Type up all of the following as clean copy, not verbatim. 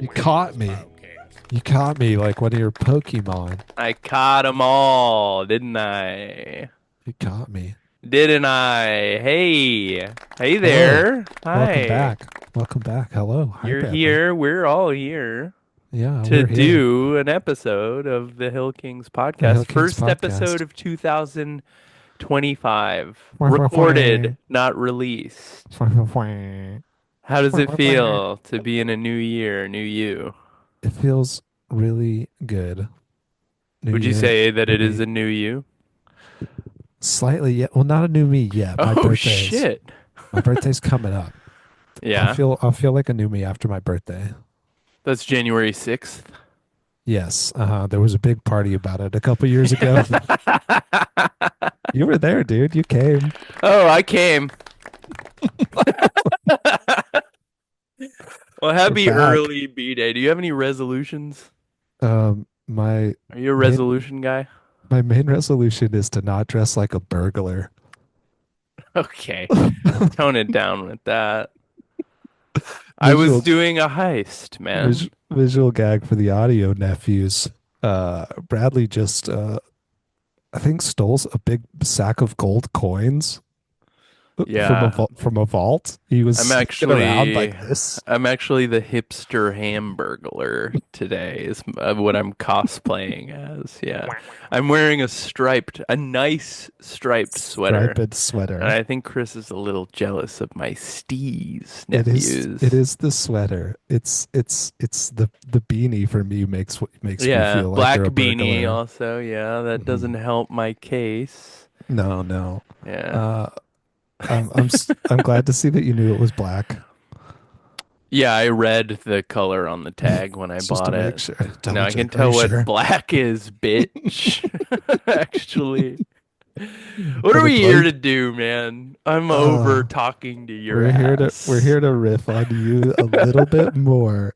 You caught me. You caught me like one of your Pokemon. I caught 'em all, didn't I? You caught me. Didn't I? Hey, hey Hello. there. Welcome Hi. back. Welcome back. Hello. Hi, You're Bradley. here. We're all here Yeah, to we're here. do an episode of the Hill Kings The Hill podcast. Kings First episode podcast. of 2025. Wah, wah, wah. Recorded, not released. Wah, wah, wah. How does Wah, it wah, wah. feel to be in a new year, new you? It feels really good. New Would you year, say that new it is me. a new you? Slightly yet. Well, not a new me yet. My Oh, birthday's shit. my birthday's coming up. Yeah, I'll feel like a new me after my birthday. that's January 6th. Yes. There was a big party about it a couple years ago. You were there, dude. You came. Oh, I came. Well, We're happy back. early B day. Do you have any resolutions? My Are you a main resolution guy? my main resolution is to not dress like a burglar. Okay, tone it down with that. I was Visual doing a heist, man. visual gag for the audio nephews. Bradley just I think stole a big sack of gold coins from Yeah, from a vault. He was I'm sneaking around actually, like this. I'm actually the hipster hamburglar today. Is what I'm cosplaying as. Yeah, I'm wearing a nice striped sweater. Striped And sweater. I think Chris is a little jealous of my steez nephews. It is the sweater. It's the beanie for me makes me Yeah, feel like black you're a beanie burglar. also. Yeah, that doesn't Mhm. help my case. No, no. Yeah. Uh, I'm glad to see that you knew it was black. Yeah, I read the color on the tag when I Just to bought make it. sure. Now Double I can check. Are tell you what sure? black is, bitch. Actually. What Are are the we here to blade? do, man? I'm over Uh, talking to your we're ass. here to riff on you a little bit more.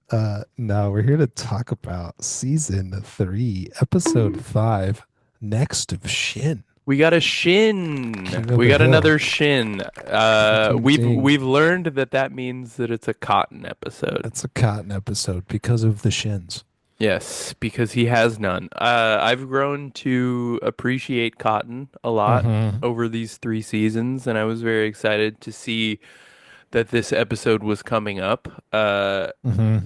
No, we're here to talk about season 3, episode 5, Next of Shin, We got a Shin. King of We the got Hill. another Shin. Ding, ding, ding. We've learned that that means that it's a cotton episode. That's a cotton episode because of the shins. Yes, because he has none. I've grown to appreciate cotton a lot Mm-hmm. over these 3 seasons, and I was very excited to see that this episode was coming up. Mm-hmm.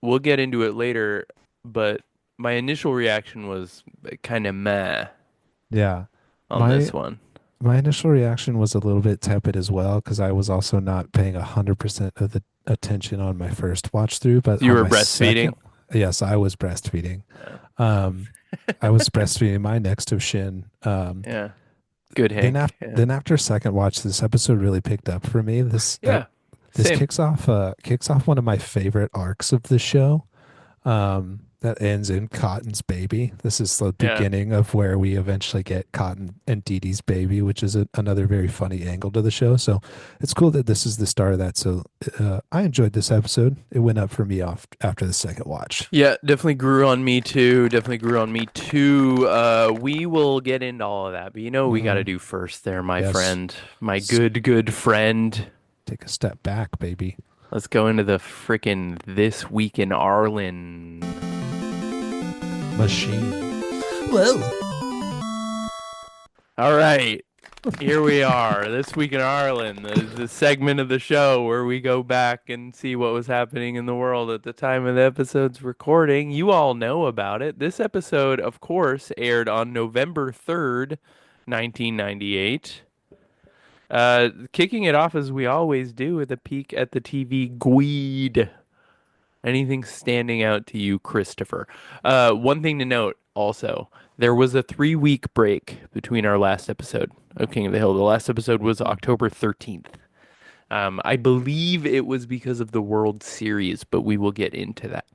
We'll get into it later, but my initial reaction was kind of meh Yeah. on My this one. my initial reaction was a little bit tepid as well because I was also not paying 100% of the attention on my first watch through, but You on were my breastfeeding? second, yes, I was breastfeeding. Yeah. Um, I was breastfeeding my next of Shin. Yeah. Good, Hank. Yeah. Then after second watch, this episode really picked up for me. Yeah. This Same. kicks off one of my favorite arcs of the show. That ends in Cotton's baby. This is the Yeah. beginning of where we eventually get Cotton and Dee Dee's baby, which is another very funny angle to the show. So it's cool that this is the start of that. So I enjoyed this episode. It went up for me off after the second watch. Yeah, definitely grew on me too. Definitely grew on me too. We will get into all of that, but you know what we got to Hmm. do first there, my Yes. friend, my S- good friend. Take a step back, baby. Let's go into the frickin' This Week in Arlen. Machine. Whoa. All right, here we are. This Week in Arlen, the segment of the show where we go back and see what was happening in the world at the time of the episode's recording. You all know about it. This episode, of course, aired on November 3rd, 1998. Kicking it off as we always do with a peek at the TV guide. Anything standing out to you, Christopher? One thing to note also, there was a 3 week break between our last episode of King of the Hill. The last episode was October 13th. I believe it was because of the World Series, but we will get into that.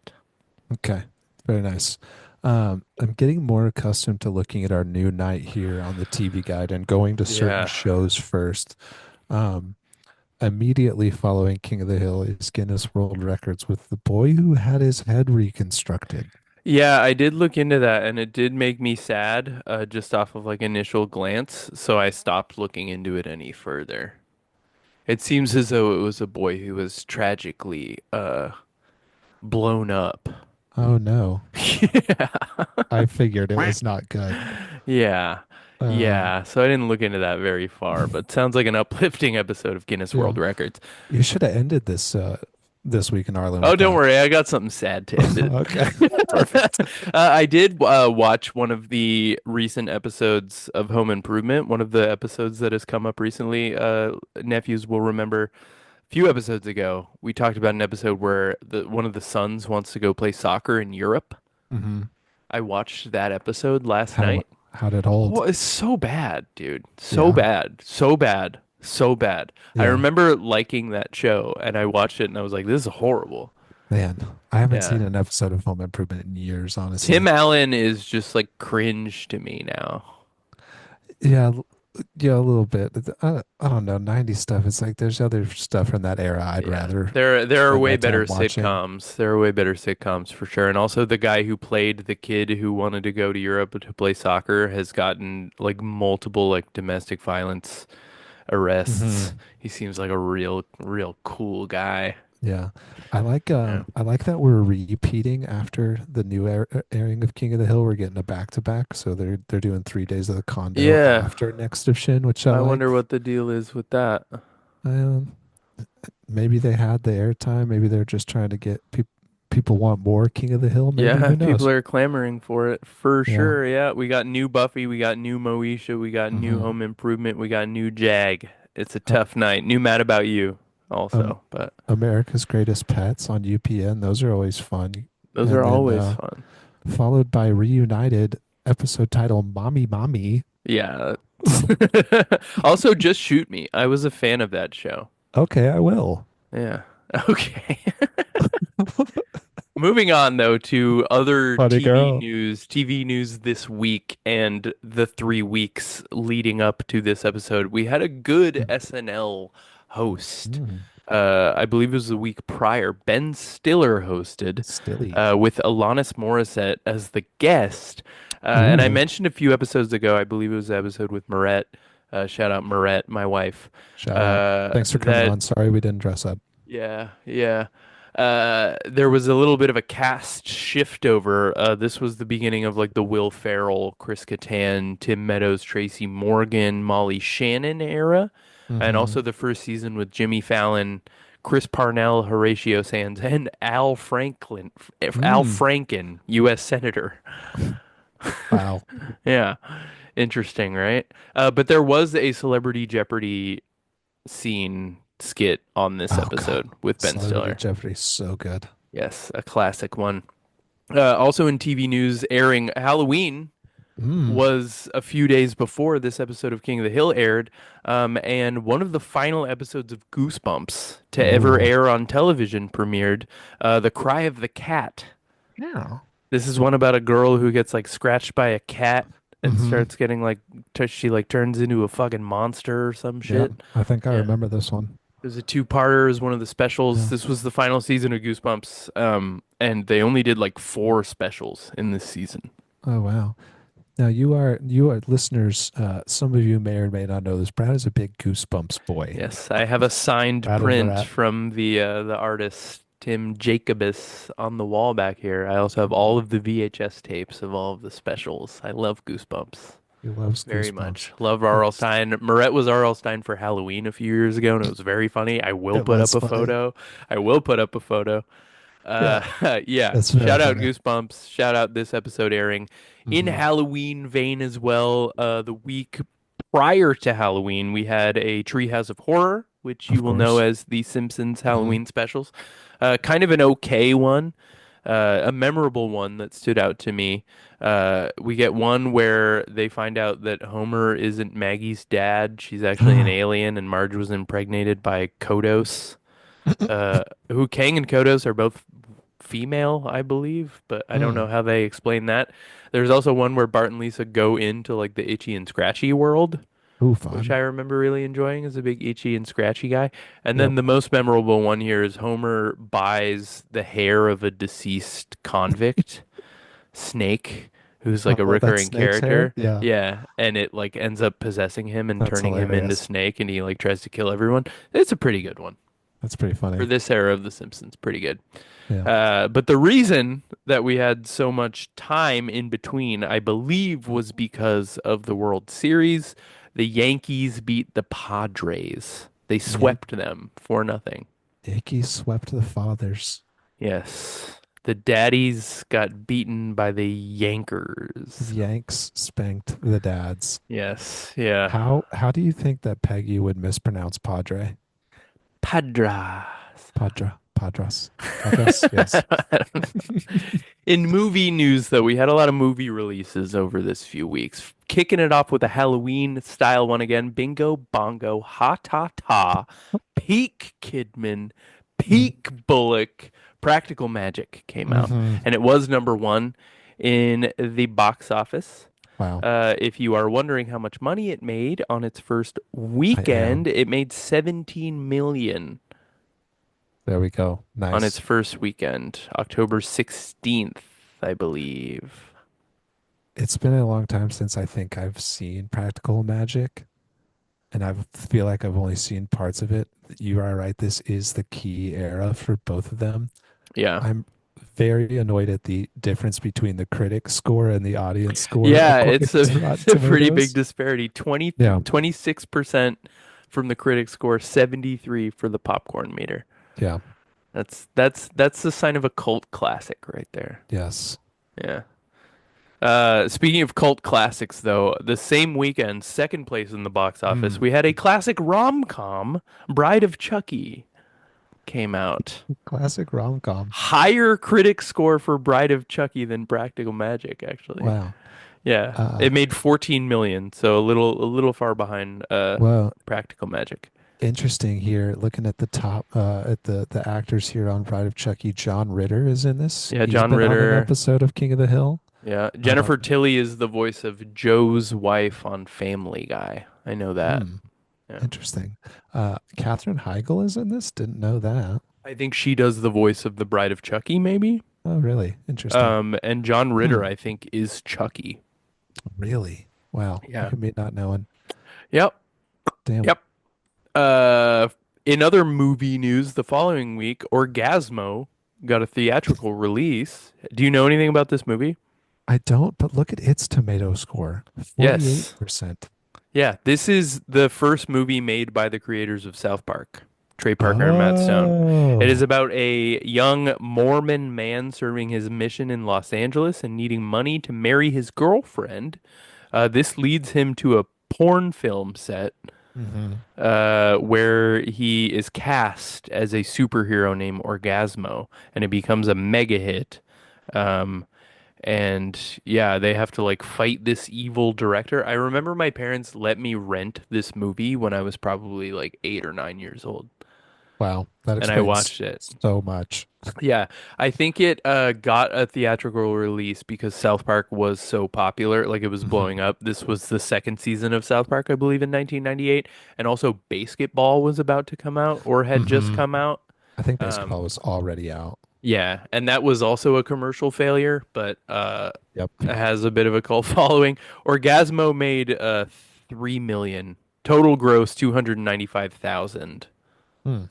Okay. Very nice. I'm getting more accustomed to looking at our new night here on the TV guide and going to certain Yeah. shows first. Um, Immediately following King of the Hill is Guinness World Records with the boy who had his head reconstructed. Yeah, I did look into that and it did make me sad, just off of like initial glance, so I stopped looking into it any further. It seems as though it was a boy who was tragically blown up. Oh no, Yeah. I figured it was not good. Yeah. Um, Yeah. So I didn't look into that very far, but sounds like an uplifting episode of Guinness yeah, World Records. you should have ended this week in Arlen Oh, with don't that. worry. I got something sad to end it. Okay, perfect. I did watch one of the recent episodes of Home Improvement, one of the episodes that has come up recently. Nephews will remember a few episodes ago, we talked about an episode where one of the sons wants to go play soccer in Europe. Hmm. I watched that episode last How night. how did it Oh, hold? it's so bad, dude. So Yeah, bad. So bad. So bad. I yeah. remember liking that show and I watched it and I was like, this is horrible. Man, I haven't seen Yeah. an episode of Home Improvement in years, Tim honestly. Allen is just like cringe to me now. Yeah, yeah, a little bit. I don't know, 90s stuff. It's like there's other stuff from that era I'd Yeah. rather There are spend way my better time watching. sitcoms. There are way better sitcoms for sure. And also the guy who played the kid who wanted to go to Europe to play soccer has gotten like multiple like domestic violence arrests. Hmm. He seems like a real cool guy. Yeah. Yeah. I like that we're repeating after the new airing of King of the Hill. We're getting a back to back, so they're doing 3 days of the condo Yeah. after Next of Shin, which I I wonder like. what the deal is with that. Um, Maybe they had the airtime. Maybe they're just trying to get people want more King of the Hill. Maybe, Yeah, who people knows? are clamoring for it for Yeah. sure. Yeah, we got new Buffy, we got new Moesha, we got new Hmm. Home Improvement, we got new Jag. It's a Uh, tough night. New Mad About You um, also, but America's Greatest Pets on UPN. Those are always fun. those are And then always fun. followed by Reunited episode title Mommy Mommy. Yeah. Also, Just Shoot Me. I was a fan of that show. Okay, I will. Yeah. Okay. Moving on though to other Funny girl. TV news this week and the 3 weeks leading up to this episode. We had a good SNL host. Mm, I believe it was the week prior. Ben Stiller hosted, Stilly. with Alanis Morissette as the guest. And I Ooh, mentioned a few episodes ago, I believe it was the episode with Marette. Shout out Marette, my wife. shout out. Thanks for coming That on. Sorry we didn't dress up. Yeah, yeah. There was a little bit of a cast shift over. This was the beginning of like the Will Ferrell, Chris Kattan, Tim Meadows, Tracy Morgan, Molly Shannon era, and Hmm. also the first season with Jimmy Fallon, Chris Parnell, Horatio Sands, and Al Mm, Franken, U.S. Senator. wow. Yeah, interesting, right? But there was a Celebrity Jeopardy scene skit on this Oh God. episode with Ben Celebrity Stiller. Jeopardy, so good. Yes, a classic one. Also in TV news, airing Halloween Mm. was a few days before this episode of King of the Hill aired, and one of the final episodes of Goosebumps to ever Ooh. air on television premiered, The Cry of the Cat. Yeah. This is one about a girl who gets like scratched by a cat and Hmm. starts getting like she like turns into a fucking monster or some Yeah. shit. I think I Yeah. remember this one. It was a two-parter. It was one of the specials. Yeah. This was the final season of Goosebumps, and they only did like four specials in this season. Oh wow. Now you are listeners. Some of you may or may not know this. Brad is a big Goosebumps boy. Yes, I have a signed Brad and print Brad. from the artist Tim Jacobus on the wall back here. I also have all of the VHS tapes of all of the specials. I love Goosebumps He loves very Goosebumps. much. Love R.L. It's, Stein. Moret was R.L. Stein for Halloween a few years ago, and it was very funny. I will it put up was a funny. photo. I will put up a photo. Yeah, Yeah. that's very Shout out funny. Goosebumps. Shout out this episode airing in Hmm. Halloween vein as well. The week prior to Halloween, we had a Treehouse of Horror, which you Of will know course. as the Simpsons Hmm. Halloween specials. Kind of an okay one, a memorable one that stood out to me. We get one where they find out that Homer isn't Maggie's dad. She's actually an alien, and Marge was impregnated by Kodos. Who Kang and Kodos are both female, I believe, but I don't know Mm. how they explain that. There's also one where Bart and Lisa go into like the Itchy and Scratchy world, Ooh, which fun. I remember really enjoying as a big Itchy and Scratchy guy. And Yep. then the most memorable one here is Homer buys the hair of a deceased convict, Snake, who's like a Oh, that's recurring Snake's hair? character. Yeah. Yeah, and it like ends up possessing him and That's turning him into hilarious. Snake, and he like tries to kill everyone. It's a pretty good one That's pretty for funny. this era of The Simpsons. Pretty good. Yeah. But the reason that we had so much time in between, I believe, was because of the World Series. The Yankees beat the Padres. They Yan swept them for nothing. Yankees swept the Fathers. Yes. The Daddies got beaten by the Yankers. Yanks spanked the dads. Yes. Yeah. How do you think that Peggy would mispronounce Padre? Padras. Padras. Padras? Yes. In movie news, though, we had a lot of movie releases over this few weeks. Kicking it off with a Halloween style one again. Bingo, Bongo, Ha Ta Ta, Peak Kidman, Peak Bullock, Practical Magic came out. Mm-hmm. And it was number one in the box office. Wow. If you are wondering how much money it made on its first I am. weekend, it made 17 million There we go. on its Nice. first weekend, October 16th, I believe. It's been a long time since I think I've seen Practical Magic, and I feel like I've only seen parts of it. You are right. This is the key era for both of them. Yeah. I'm very annoyed at the difference between the critic score and the audience score Yeah, according to Rotten it's a pretty big Tomatoes. disparity. Yeah. 26% from the critic score, 73 for the popcorn meter. Yeah. That's the sign of a cult classic right there. Yes. Yeah. Speaking of cult classics, though, the same weekend, second place in the box office, Mm. we had a classic rom-com, Bride of Chucky, came out. Classic rom-com. Higher critic score for Bride of Chucky than Practical Magic, actually. Wow. Yeah, Uh, it made 14 million, so a little far behind well, Practical Magic. interesting here. Looking at the top, at the actors here on Bride of Chucky, John Ritter is in this. Yeah, He's John been on an Ritter. episode of King of the Hill. Yeah, Uh, Jennifer Tilly is the voice of Joe's wife on Family Guy. I know that. hmm, Yeah. interesting. Katherine Heigl is in this. Didn't know that. I think she does the voice of the Bride of Chucky, maybe. Oh, really? Interesting. And John Ritter, Hmm. I think, is Chucky. Really? Wow. Yeah. Look at me not knowing. Yep. Damn. Yep. Uh, in other movie news, the following week, Orgasmo got a theatrical release. Do you know anything about this movie? I don't, but look at its tomato score. Yes. 48%. Yeah, this is the first movie made by the creators of South Park, Trey Parker and Matt Stone. It is Oh. about a young Mormon man serving his mission in Los Angeles and needing money to marry his girlfriend. This leads him to a porn film set Hmm. where he is cast as a superhero named Orgasmo, and it becomes a mega hit. Um, and yeah, they have to like fight this evil director. I remember my parents let me rent this movie when I was probably like 8 or 9 years old, Wow. That and I explains watched it. so much. Yeah, I think it got a theatrical release because South Park was so popular, like it was Hmm. blowing up. This was the second season of South Park, I believe, in 1998, and also Basketball was about to come out or had just Hmm. come out. I think Um, basketball was already out. yeah, and that was also a commercial failure, but Yep. has a bit of a cult following. Orgasmo made 3 million total gross 295,000. Hmm.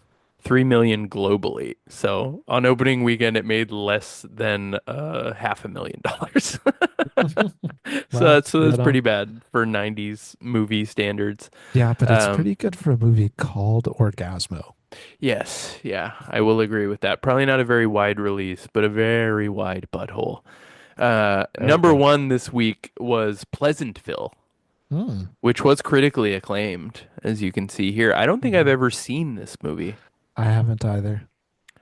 3 million globally. So on opening weekend, it made less than $500,000. Well, So that's right pretty on. bad for 90s movie standards. Yeah, but it's Um, pretty good for a movie called Orgasmo. yes, yeah, I will agree with that. Probably not a very wide release, but a very wide butthole. There we Number go. one this week was Pleasantville, Hmm. which was critically acclaimed, as you can see here. I don't think I've Mhm. ever seen this movie, I haven't either.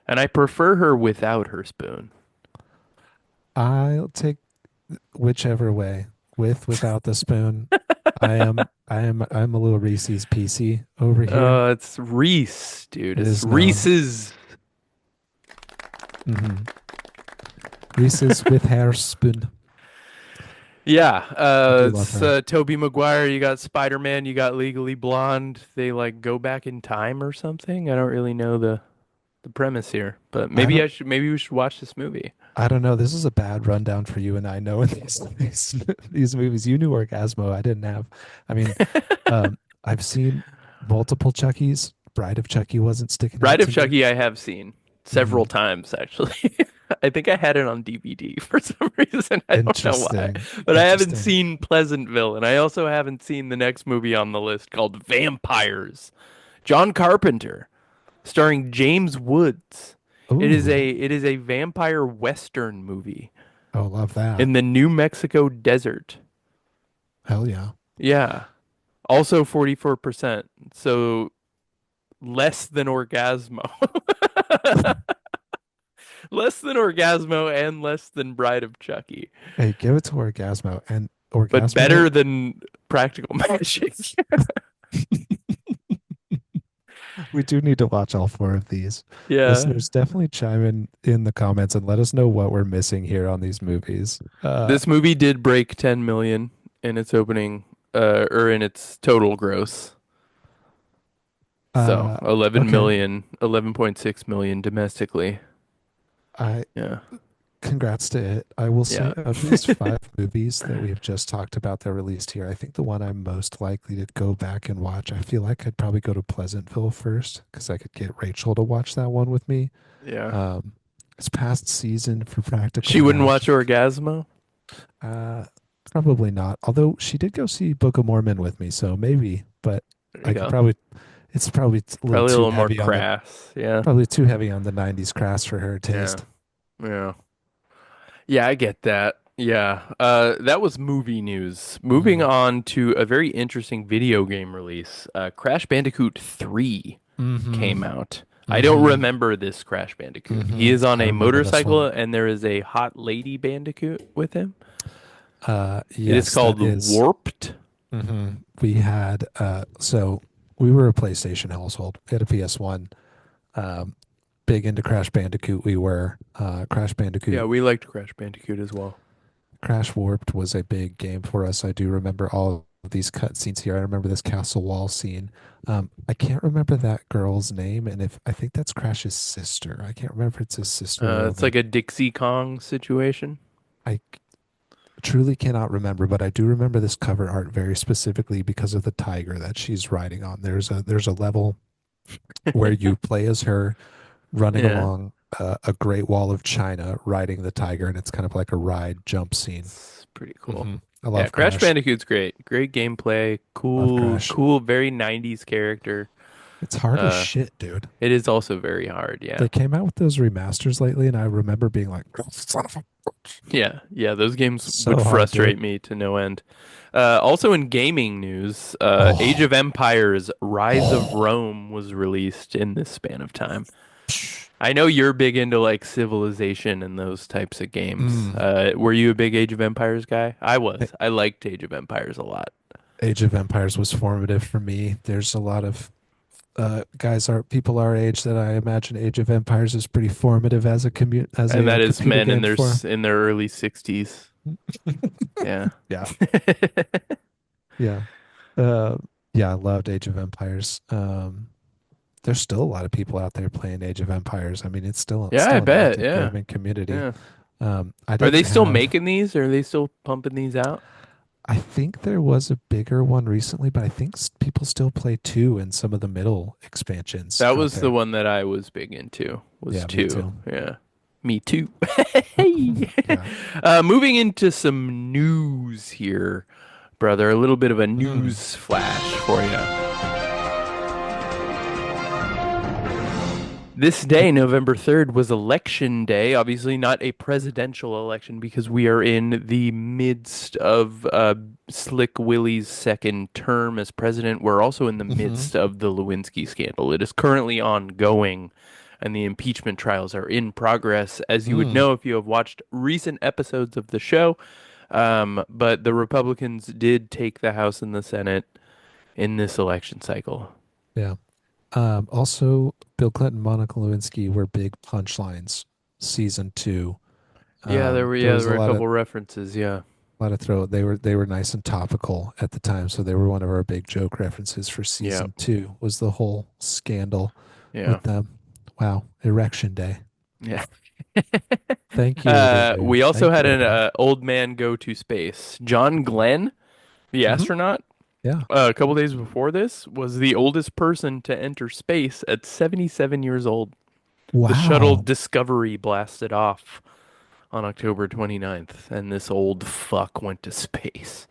and I prefer her without her spoon. I'll take whichever way, without the spoon. I'm a little Reese's PC over here. It's Reese, dude. It It's is known. Reese's. Hmm. Reese's with hair spoon. Yeah, I do love it's her. Tobey Maguire. You got Spider-Man. You got Legally Blonde. They like go back in time or something. I don't really know the premise here, but I maybe don't I should. Maybe we should watch this movie. I don't know. This is a bad rundown for you and I know in these movies. You knew Orgasmo. I didn't have. I mean, I've seen multiple Chuckies. Bride of Chucky wasn't sticking out Bride of to me. Chucky, I have seen several Hmm. times actually. I think I had it on DVD for some reason. I don't know why, Interesting. but I haven't Interesting. seen Pleasantville, and I also haven't seen the next movie on the list called Vampires. John Carpenter, starring James Woods. Ooh. It is a vampire western movie Oh, love that. in the New Mexico desert. Hell yeah. Yeah. Also 44%. So less than Orgasmo. Less than Orgasmo and less than Bride of Chucky. Hey, give it to Orgasmo. And But Orgasmo, better than Practical Magic. we do need to watch all four of these. Yeah. Listeners, definitely chime in the comments and let us know what we're missing here on these movies. This movie did break 10 million in its opening or in its total gross. So uh, 11 okay. million, 11.6 million domestically. I Yeah. Congrats to it. I will Yeah. say of these five movies that we have just talked about that released here, I think the one I'm most likely to go back and watch, I feel like I'd probably go to Pleasantville first because I could get Rachel to watch that one with me. Yeah. Um, it's past season for Practical She wouldn't watch Magic. Orgasmo? Uh, Probably not. Although she did go see Book of Mormon with me, so maybe. But There you I could go. probably. It's probably a little Probably a too little more heavy on the. crass. Yeah. Probably too heavy on the '90s crass for her Yeah. taste. Yeah. Yeah, I get that. Yeah. That was movie news. Moving Mm-hmm. on to a very interesting video game release. Crash Bandicoot 3 came Mm-hmm. out. I don't Mm-hmm. remember this Crash Bandicoot. He Mm-hmm. is on I a remember this motorcycle one. and there is a hot lady Bandicoot with him. It is Yes, that called is. Warped. We had so we were a PlayStation household. We had a PS1. Um, Big into Crash Bandicoot. We were Crash Yeah, Bandicoot. we liked Crash Bandicoot as well. Crash Warped was a big game for us. I do remember all of these cutscenes here. I remember this castle wall scene. I can't remember that girl's name, and if I think that's Crash's sister. I can't remember if it's his sister or It's the. like a Dixie Kong situation. I truly cannot remember, but I do remember this cover art very specifically because of the tiger that she's riding on. There's a level where you play as her running Yeah, along a Great Wall of China, riding the tiger, and it's kind of like a ride jump scene. it's pretty cool. Hmm. I Yeah, love Crash Crash. Bandicoot's great. Great gameplay. Love Cool, Crash. cool, very 90s character. It's hard as Uh, shit, dude. it is also very hard. They Yeah. came out with those remasters lately, and I remember being like, "Son of a Yeah, yeah, those games would so hard, dude." frustrate me to no end. Also in gaming news, Age Oh, of Empires Rise of oh. Rome was released in this span of time. I know you're big into like Civilization and those types of games. Mm. Were you a big Age of Empires guy? I A- was. I liked Age of Empires a lot. Age of Empires was formative for me. There's a lot of guys are people our age that I imagine Age of Empires is pretty formative as And a that is computer men in game for. in their early 60s. Yeah. Yeah, yeah, uh, yeah. I loved Age of Empires. There's still a lot of people out there playing Age of Empires. I mean, it's Yeah, I still an bet. active Yeah. gaming community. Yeah. I Are they didn't still have. making these? Or are they still pumping these out? I think there was a bigger one recently, but I think people still play two and some of the middle expansions That out was the there. one that I was big into, was Yeah, me two. too. Yeah. Me too. Hey. Yeah. Moving into some news here, brother. A little bit of a Mm. news flash for you. This day, November 3rd, was election day. Obviously, not a presidential election because we are in the midst of Slick Willie's second term as president. We're also in the Hmm. midst of the Lewinsky scandal. It is currently ongoing, and the impeachment trials are in progress, as you would Mm. know if you have watched recent episodes of the show. But the Republicans did take the House and the Senate in this election cycle. Yeah. Also, Bill Clinton, Monica Lewinsky were big punchlines season two. There there was were a couple references. Yeah, a lot of throw. They were nice and topical at the time, so they were one of our big joke references for yeah, season two. Was the whole scandal yeah, with them? Wow, erection day. yeah. Thank you, We also thank had you, an everyone. old man go to space. John Glenn, the Hmm. astronaut, Yeah. a couple days before this, was the oldest person to enter space at 77 years old. The shuttle Wow. Discovery blasted off on October 29th, and this old fuck went to space.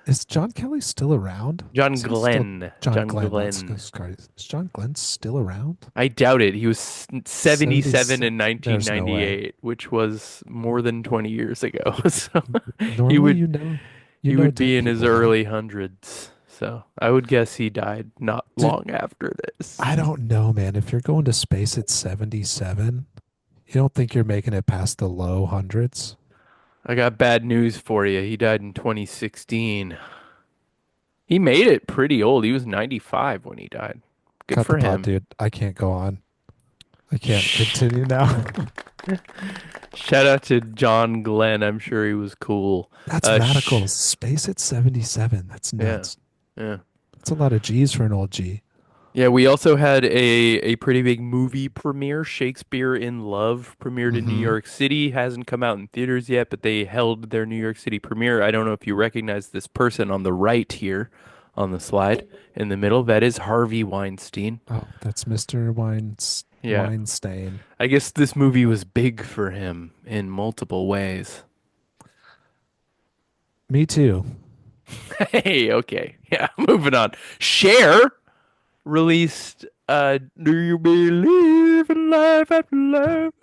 Is John Kelly still around? John Is he still Glenn. John John Glenn? Not Glenn. Scotty. Is John Glenn still around? I doubt it. He was 77 70. in There's no way. 1998, which was more than 20 years ago. So he Normally, would you he know would dead be in his people, right? early hundreds. So I would guess he died not Dude, long after this. I don't know, man. If you're going to space at 77, you don't think you're making it past the low hundreds? I got bad news for you. He died in 2016. He made it pretty old. He was 95 when he died. Good Cut the for pod, him. dude. I can't go on. I can't Shh. continue now. Shout out to John Glenn. I'm sure he was cool. That's Shh. radical. Space at 77. That's Yeah. nuts. Yeah. That's a lot of G's for an old G. Yeah, we also had a pretty big movie premiere. Shakespeare in Love premiered in New Mm-hmm. York City. Hasn't come out in theaters yet, but they held their New York City premiere. I don't know if you recognize this person on the right here on the slide in the middle. That is Harvey Weinstein. Oh, that's Mr. Yeah. Weinstein. I guess this movie was big for him in multiple ways. Me too. Hey, okay. Yeah, moving on. Cher released Do You Believe in Life After Love?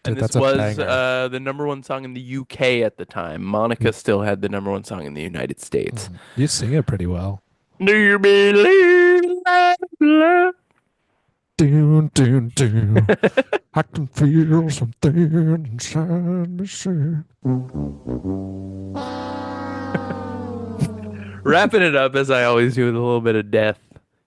And Dude, this that's a was banger. the number one song in the UK at the time. Monica You, still had the number one song in the United States. you sing it pretty well. Do you believe in life after love? Dun, dun, dun. I can feel something inside me say. Wrapping it up as I always do with a little bit of death.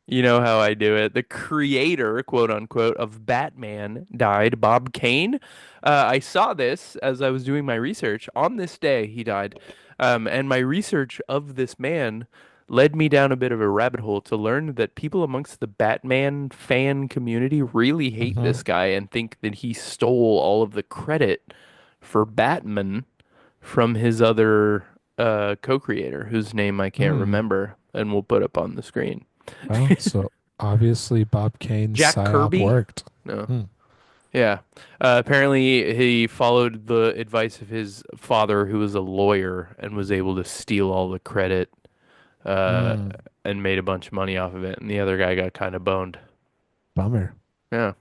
You know how I do it. The creator, quote unquote, of Batman died, Bob Kane. I saw this as I was doing my research. On this day, he died. And my research of this man led me down a bit of a rabbit hole to learn that people amongst the Batman fan community really hate Hmm. this guy and think that he stole all of the credit for Batman from his other co-creator, whose name I can't Hmm. remember, and we'll put up on the screen. Well, so obviously Bob Kane's Jack psyop Kirby? worked. No. Hmm. Yeah. Apparently, he followed the advice of his father, who was a lawyer, and was able to steal all the credit uh, Hmm. and made a bunch of money off of it. And the other guy got kind of boned. Bummer. Yeah.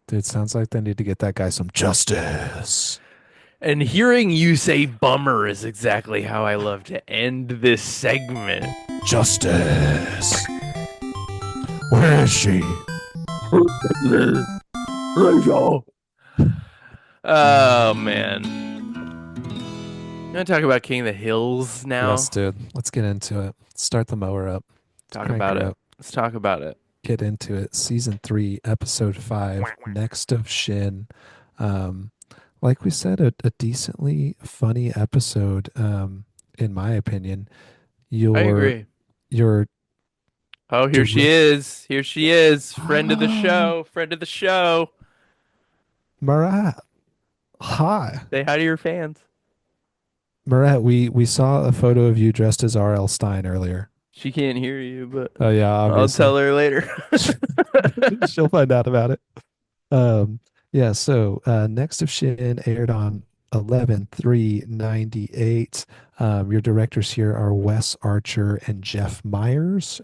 Dude, sounds like they need to get that guy some justice. And hearing you say bummer is exactly how I love to end this segment. Justice. Where is she? Oh, man. You want to talk about King of the Hills Yes, now? dude. Let's get into it. Start the mower up. Let's Talk crank about her it. up. Let's talk about it. Get into it. Season 3, episode 5, Next of Shin. Um, like we said, a decently funny episode, in my opinion. I Your agree. your Oh, here she direct is. Here she is. Friend of the show. Friend of the show. Marat. Hi. Say hi to your fans. Marat, we saw a photo of you dressed as R.L. Stein earlier. She can't hear you, but Oh yeah, I'll obviously. tell her later. She'll find out about it. Um, yeah, so Next of Shin aired on 11/3/98. Your directors here are Wes Archer and Jeff Myers.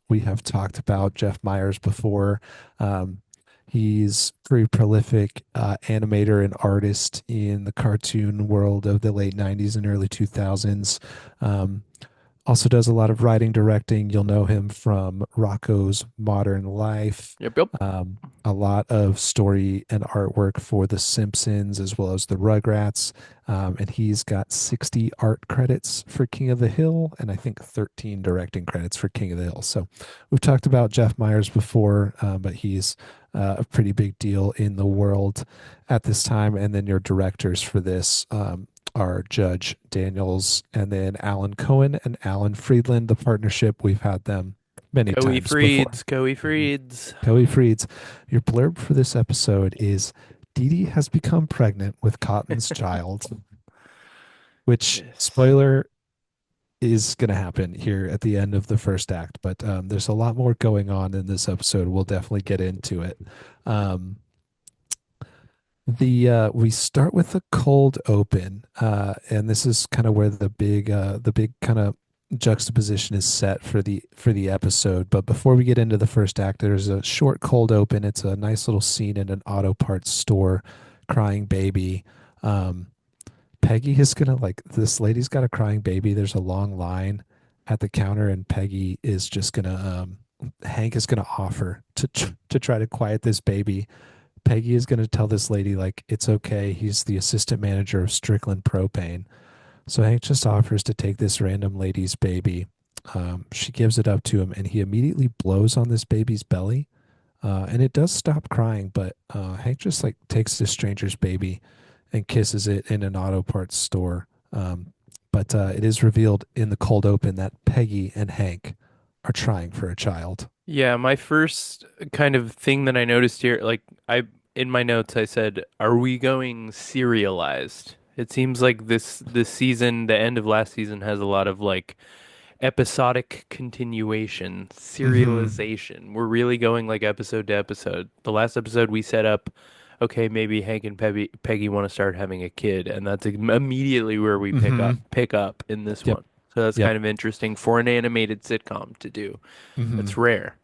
We have talked about Jeff Myers before. Um, he's pretty prolific animator and artist in the cartoon world of the late 90s and early 2000s. Um, Also does a lot of writing, directing. You'll know him from Rocco's Modern Life. Yep, yep. A lot of story and artwork for The Simpsons as well as the Rugrats. And he's got 60 art credits for King of the Hill and I think 13 directing credits for King of the Hill. So we've talked about Jeff Myers before, but he's a pretty big deal in the world at this time. And then your directors for this are Judge Daniels and then Alan Cohen and Alan Friedland. The partnership, we've had them many Coey times before. Freeds, Coey Mhm. Freeds. Coey Freeds, your blurb for this episode is Dee Dee has become pregnant with Cotton's child, which, Yes. spoiler, is going to happen here at the end of the first act. But there's a lot more going on in this episode. We'll definitely get into it. Um, the We start with a cold open, and this is kind of where the big kind of juxtaposition is set for the episode. But before we get into the first act, there's a short cold open. It's a nice little scene in an auto parts store, crying baby. Um, Peggy is gonna like this lady's got a crying baby. There's a long line at the counter, and Peggy is just gonna Hank is gonna offer to try to quiet this baby. Peggy is going to tell this lady, like, it's okay. He's the assistant manager of Strickland Propane. So Hank just offers to take this random lady's baby. She gives it up to him, and he immediately blows on this baby's belly. And it does stop crying, but Hank just like takes this stranger's baby and kisses it in an auto parts store. But it is revealed in the cold open that Peggy and Hank are trying for a child. Yeah, my first kind of thing that I noticed here, like I in my notes I said, are we going serialized? It seems like this season, the end of last season has a lot of like episodic continuation, Hmm. serialization. We're really going like episode to episode. The last episode we set up, okay, maybe Hank and Peggy want to start having a kid, and that's immediately where we Hmm. pick up in this Yep. one. So that's Yep. kind of interesting for an animated sitcom to do. Hmm. That's rare.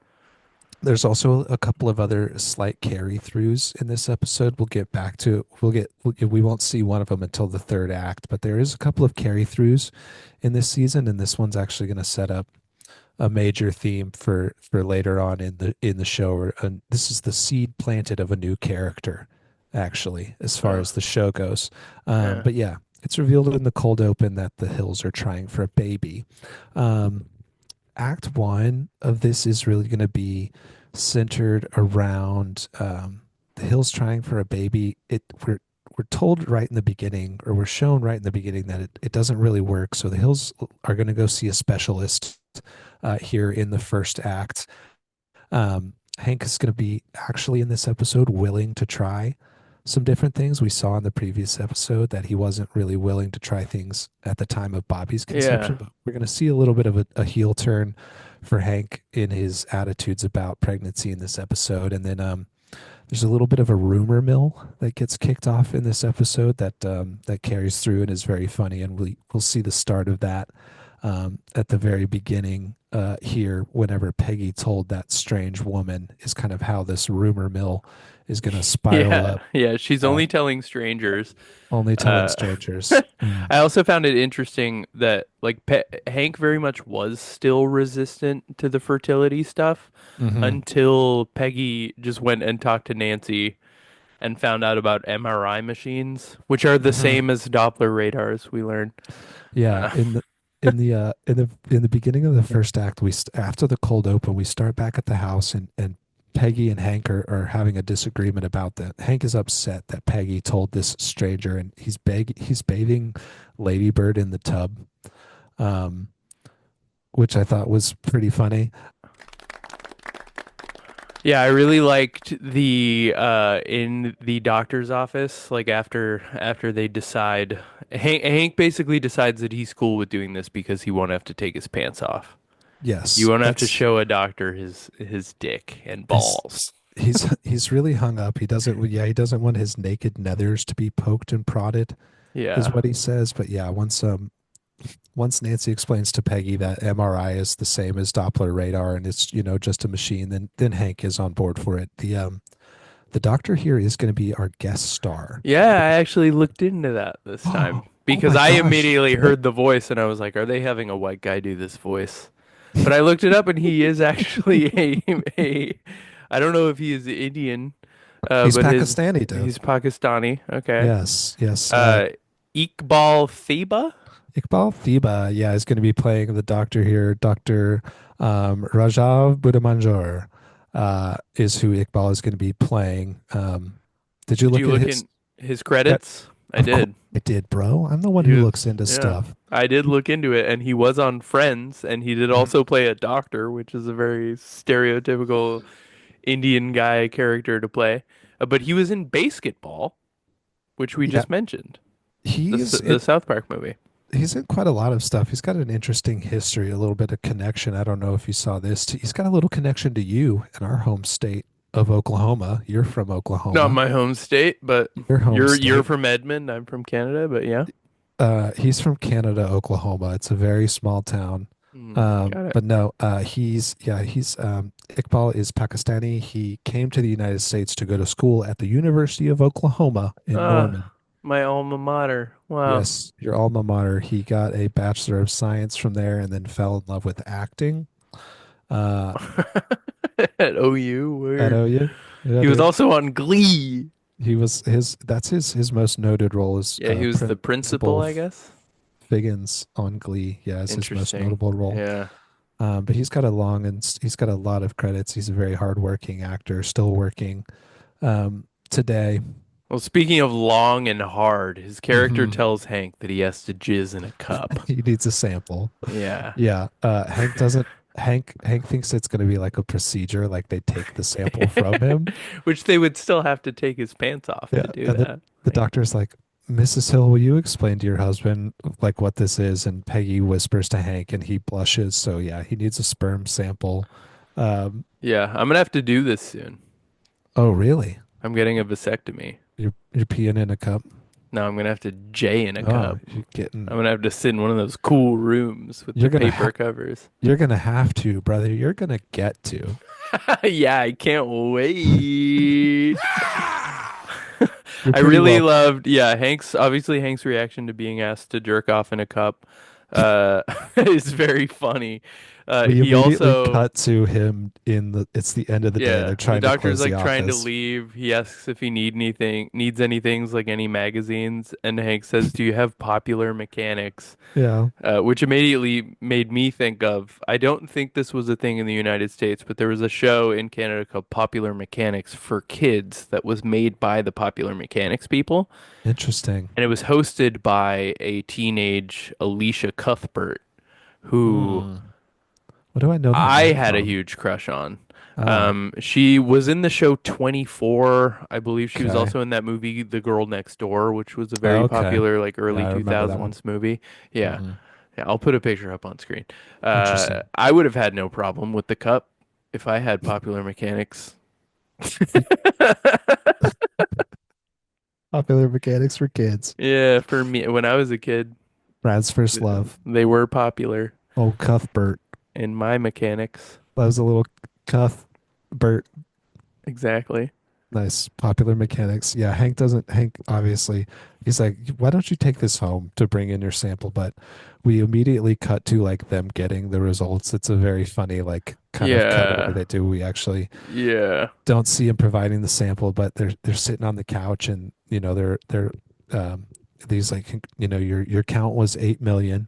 There's also a couple of other slight carry throughs in this episode. We'll get back to. We won't see one of them until the third act, but there is a couple of carry throughs in this season, and this one's actually going to set up a major theme for later on in the show. And this is the seed planted of a new character, actually, as far Uh, as the show goes. yeah. But yeah, it's revealed in the cold open that the Hills are trying for a baby. Um, Act one of this is really going to be centered around the Hills trying for a baby. We're told right in the beginning, or we're shown right in the beginning, that it doesn't really work. So the Hills are going to go see a specialist here in the first act. Hank is going to be actually in this episode willing to try some different things. We saw in the previous episode that he wasn't really willing to try things at the time of Bobby's Yeah. conception, but we're going to see a little bit of a heel turn for Hank in his attitudes about pregnancy in this episode. And then there's a little bit of a rumor mill that gets kicked off in this episode that carries through and is very funny, and we'll see the start of that at the very beginning here. Whenever Peggy told that strange woman, is kind of how this rumor mill is going to spiral Yeah. up. Yeah. She's Uh, only telling strangers. Only telling Uh, strangers. Mm. I also found it interesting that like Hank very much was still resistant to the fertility stuff Hmm. until Peggy just went and talked to Nancy and found out about MRI machines, which are the Hmm. same as Doppler radars, we learned. Yeah, Uh, in the beginning of the first act, after the cold open, we start back at the house, and Peggy and Hank are having a disagreement about that. Hank is upset that Peggy told this stranger, and he's bathing Ladybird in the tub, um, which I thought was pretty funny. yeah, I really liked the in the doctor's office, like after they decide Hank basically decides that he's cool with doing this because he won't have to take his pants off. You Yes, won't have to that's show a doctor his dick and his. balls. He's really hung up. He doesn't want his naked nethers to be poked and prodded, is Yeah. what he says. But yeah, once Nancy explains to Peggy that MRI is the same as Doppler radar and it's just a machine, then Hank is on board for it. The doctor here is going to be our guest star. Yeah, I actually looked into that this time. Oh because my I gosh. immediately Really? heard the voice and I was like, are they having a white guy do this voice? But I looked it up and he is actually a I don't know if he is Indian, He's but Pakistani, dude. he's Pakistani. Okay. Yes, yes. Uh, Iqbal Thiba? Iqbal Thiba, yeah, is going to be playing the doctor here. Dr. Rajav Buddhamanjor is who Iqbal is going to be playing. Did you Did look you at look his? in his Yeah, credits? I of course did. I did, bro. I'm the one He who was, looks into yeah. stuff. I did look into it, and he was on Friends, and he did Mhm. also play a doctor, which is a very stereotypical Indian guy character to play. But he was in Basketball, which we Yeah, just mentioned, he's the in, South Park movie. he's in quite a lot of stuff. He's got an interesting history, a little bit of connection. I don't know if you saw this. He's got a little connection to you in our home state of Oklahoma. You're from Not Oklahoma. my home state, but Your home you're state. from Edmond. I'm from Canada, but yeah. He's from Canada, Oklahoma. It's a very small town. Got it. But no, Iqbal is Pakistani. He came to the United States to go to school at the University of Oklahoma in Norman. My alma mater. Wow. Yes, your alma mater. He got a Bachelor of Science from there and then fell in love with acting. Uh, At OU, at weird. OU. Yeah, He was dude. also on Glee. He was his most noted role is Yeah, he was the principal, Principal I guess. Figgins on Glee. Yeah, is his most Interesting. notable role. Yeah. But he's got a lot of credits. He's a very hardworking actor, still working today. Well, speaking of long and hard, his character Hmm. tells Hank that he has to jizz in a cup. He needs a sample. Yeah. Yeah. Hank doesn't. Hank thinks it's going to be like a procedure, like they take the sample from him. Which they would still have to take his pants off Yeah, to do and that. the Like, doctor's like, Mrs. Hill, will you explain to your husband like what this is? And Peggy whispers to Hank, and he blushes. So yeah, he needs a sperm sample. Um, yeah, I'm gonna have to do this soon. oh really? I'm getting a vasectomy. You're peeing in a cup? Now I'm gonna have to J in a Oh, cup. you're getting I'm gonna have to sit in one of those cool rooms with the you're gonna paper covers. you're gonna have to, brother. You're gonna get to. Yeah, I can't wait. You're I pretty really well. loved, yeah, Hank's reaction to being asked to jerk off in a cup, uh, is very funny. We He immediately also, cut to him in the. It's the end of the day. They're yeah, the trying to doctor's close the like trying to office. leave. He asks if he needs any things like any magazines, and Hank says, "Do you have Popular Mechanics?" Yeah, Which immediately made me think of, I don't think this was a thing in the United States, but there was a show in Canada called Popular Mechanics for kids that was made by the Popular Mechanics people. interesting. And it was hosted by a teenage Alicia Cuthbert, who Hmm. What do I know that I name had a from? huge crush on. Oh, She was in the show 24. I believe she was okay. also in that movie The Girl Next Door, which was a very Okay. popular like Yeah, early I remember that one. 2000s movie. Yeah. Hmm. Yeah, I'll put a picture up on screen. Interesting. I would have had no problem with the cup if I had Popular Mechanics. Popular mechanics for kids. Yeah, for me, when I was a kid, Brad's first th- love. they were popular Old Cuthbert. in my mechanics. Loves a little Cuthbert. Exactly. Nice. Popular mechanics. Yeah, Hank doesn't. Hank obviously, he's like, why don't you take this home to bring in your sample? But we immediately cut to like them getting the results. It's a very funny, like, kind of cutaway Yeah. they do. We actually Yeah. don't see him providing the sample, but they're sitting on the couch and they're these like your count was 8 million,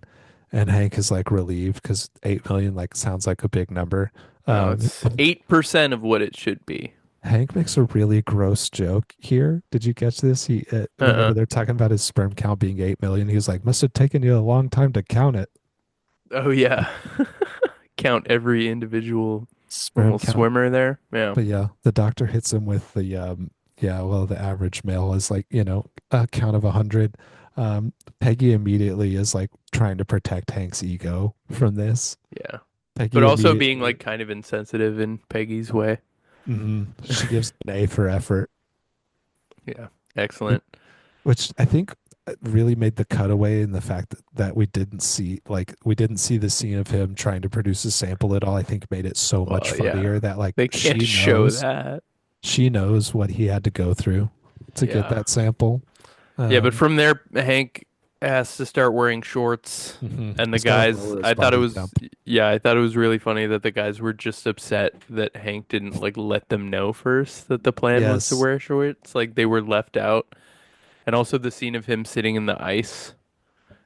and Hank is like relieved because 8 million like sounds like a big number. No, Um, it's 8% of what it should be. Hank makes a really gross joke here. Did you catch this? He whenever Uh-uh. they're talking about his sperm count being 8 million, he's like, "Must have taken you a long time to count it." Oh yeah. Count every individual Sperm little count. swimmer there. Yeah. But yeah, the doctor hits him with the yeah, well, the average male is like, a count of 100. Peggy immediately is like trying to protect Hank's ego from this. Yeah. But Peggy also being immediately, like kind of insensitive in Peggy's way. she gives an A for effort, Yeah. Excellent. which I think really made the cutaway in the fact that we didn't see the scene of him trying to produce a sample at all. I think made it so much Well, yeah. funnier that like They can't show that. she knows what he had to go through to get Yeah. that sample. Yeah, but Um, from there, Hank has to start wearing shorts. And the He's got to guys, lower his I thought it body was, temp. yeah, I thought it was really funny that the guys were just upset that Hank didn't like let them know first that the plan was to Yes. wear shorts. Like they were left out. And also the scene of him sitting in the ice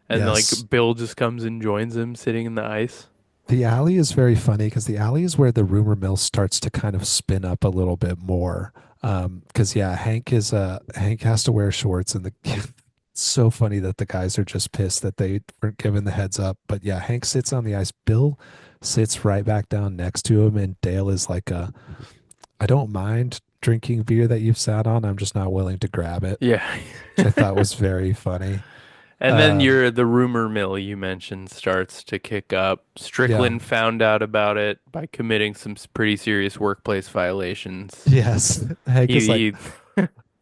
and Yes. like Bill just comes and joins him sitting in the ice. The alley is very funny because the alley is where the rumor mill starts to kind of spin up a little bit more. Because yeah, Hank has to wear shorts, and the it's so funny that the guys are just pissed that they weren't given the heads up. But yeah, Hank sits on the ice. Bill sits right back down next to him, and Dale is like, I don't mind drinking beer that you've sat on. I'm just not willing to grab it," Yeah. which I thought was very funny. And then Um, the rumor mill you mentioned starts to kick up. yeah, Strickland found out about it by committing some pretty serious workplace violations. yes. Hank is like, He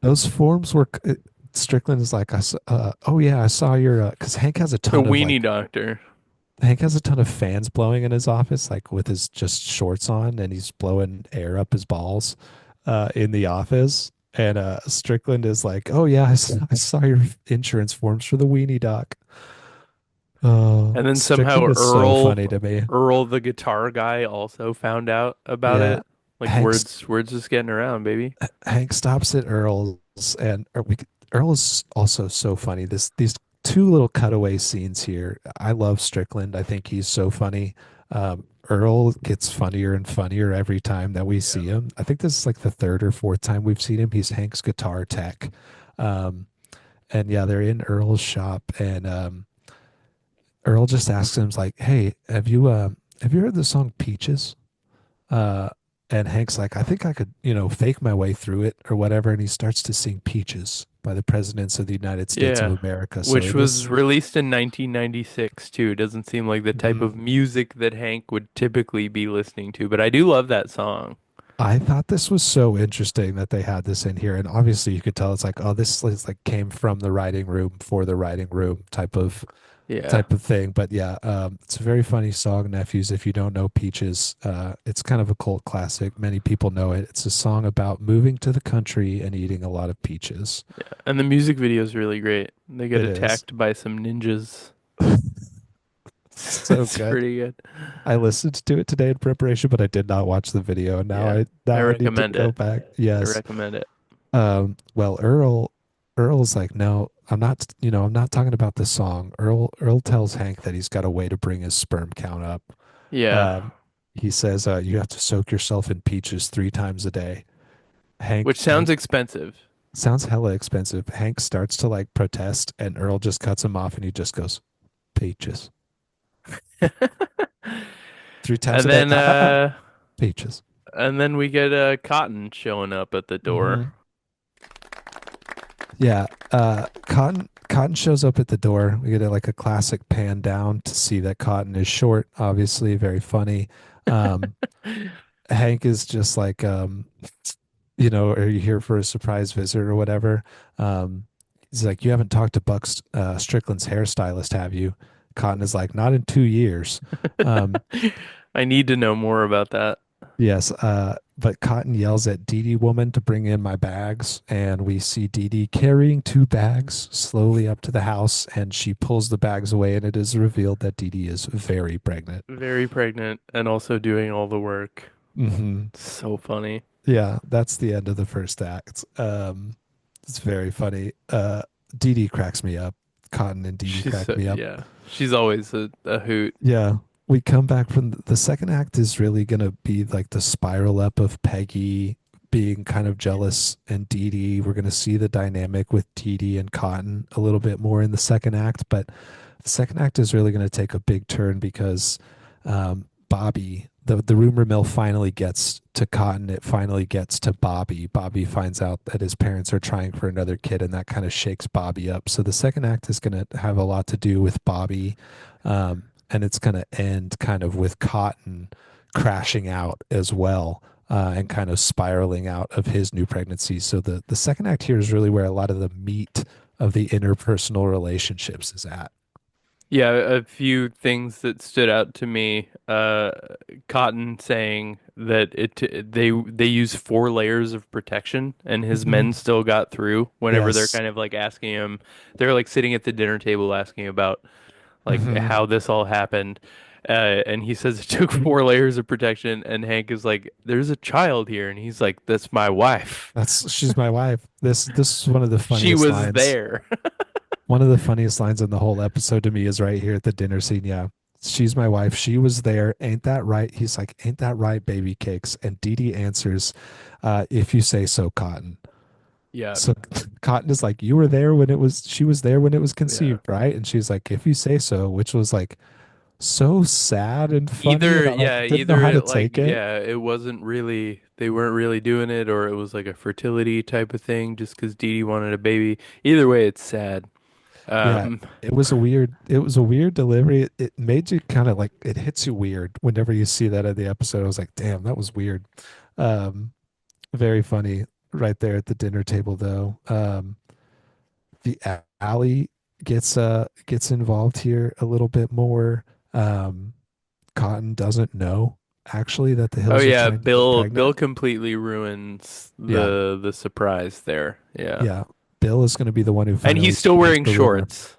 those forms were. Strickland is like, oh yeah, I saw your. Because the weenie doctor. Hank has a ton of fans blowing in his office, like with his just shorts on, and he's blowing air up his balls, in the office. And Strickland is like, oh yeah, I saw your insurance forms for the weenie doc. And then somehow Strickland is so funny to me. Earl the guitar guy also found out about Yeah, it. Like Hank's words just getting around, baby. Hank stops at Earl's, and Earl is also so funny. These two little cutaway scenes here. I love Strickland. I think he's so funny. Earl gets funnier and funnier every time that we see him. I think this is like the third or fourth time we've seen him. He's Hank's guitar tech. Um, and yeah, they're in Earl's shop, and Earl just asks him like, "Hey, have you heard the song Peaches?" Uh, and Hank's like, I think I could, fake my way through it or whatever. And he starts to sing Peaches by the presidents of the United States of Yeah. America. So Which it was is, released in 1996 too. Doesn't seem like the type mhm. of music that Hank would typically be listening to, but I do love that song. I thought this was so interesting that they had this in here. And obviously you could tell it's like, oh, this is like came from the writing room for the writing room Yeah. type of thing. But yeah, it's a very funny song, Nephews. If you don't know Peaches, it's kind of a cult classic. Many people know it. It's a song about moving to the country and eating a lot of peaches. And the music video is really great. They get It is. attacked by some ninjas. So It's good. pretty good. I listened to it today in preparation, but I did not watch the video. Yeah. I Now I need to recommend go it. back. I Yes. recommend it. Well, Earl's like, no, I'm not talking about the song. Earl tells Hank that he's got a way to bring his sperm count up. Yeah. Um, he says, you have to soak yourself in peaches 3 times a day. Which sounds Hank expensive. sounds hella expensive. Hank starts to like protest, and Earl just cuts him off, and he just goes, peaches. 3 times And a day. then Peaches. we get Cotton showing up at the door. Hmm. Yeah, Cotton shows up at the door. We get like a classic pan down to see that Cotton is short, obviously, very funny. Um, Hank is just like, are you here for a surprise visit or whatever? He's like, you haven't talked to Strickland's hairstylist, have you? Cotton is like, not in 2 years. Um, I need to know more about that. Yes, but Cotton yells at Dee Dee woman to bring in my bags, and we see Dee Dee carrying 2 bags slowly up to the house, and she pulls the bags away, and it is revealed that Dee Dee is very pregnant. Very pregnant and also doing all the work. Hmm. So funny. Yeah, that's the end of the first act. It's very funny. Dee Dee cracks me up. Cotton and Dee Dee crack me up. Yeah. She's always a hoot. Yeah, we come back from the second act is really gonna be like the spiral up of Peggy being kind of jealous and Dee Dee. We're gonna see the dynamic with Dee Dee and Cotton a little bit more in the second act, but the second act is really gonna take a big turn because Bobby, the rumor mill finally gets to Cotton. It finally gets to Bobby. Bobby finds out that his parents are trying for another kid, and that kind of shakes Bobby up. So the second act is going to have a lot to do with Bobby, and it's going to end kind of with Cotton crashing out as well. And kind of spiraling out of his new pregnancy. So the second act here is really where a lot of the meat of the interpersonal relationships is at. Yeah, a few things that stood out to me. Cotton saying that they use 4 layers of protection, and his Hmm. men still got through. Whenever they're Yes. kind of like asking him, they're like sitting at the dinner table asking about like Hmm. how this all happened. And he says it took 4 layers of protection, and Hank is like, "There's a child here," and he's like, "That's my wife. She's my wife. This is one of the She funniest was lines. there." One of the funniest lines in the whole episode to me is right here at the dinner scene. Yeah. She's my wife. She was there. Ain't that right? He's like, ain't that right, baby cakes? And Dee Dee answers, if you say so, Cotton. Yeah, So Cotton is like, you were there when she was there when it was yeah. conceived, right? And she's like, if you say so, which was like so sad and funny. And I like didn't know Either how to it like take it. yeah, it wasn't really they weren't really doing it, or it was like a fertility type of thing, just because Dee Dee wanted a baby. Either way, it's sad. Yeah. Um, It was a weird delivery. It made you kind of like, it hits you weird whenever you see that in the episode. I was like, damn, that was weird. Um, Very funny right there at the dinner table, though. The alley gets involved here a little bit more. Um, Cotton doesn't know actually that the oh Hills are yeah, trying to get Bill pregnant. completely ruins Yeah, the surprise there. Yeah, yeah. Bill is going to be the one who and finally he's still spreads wearing the rumor. shorts.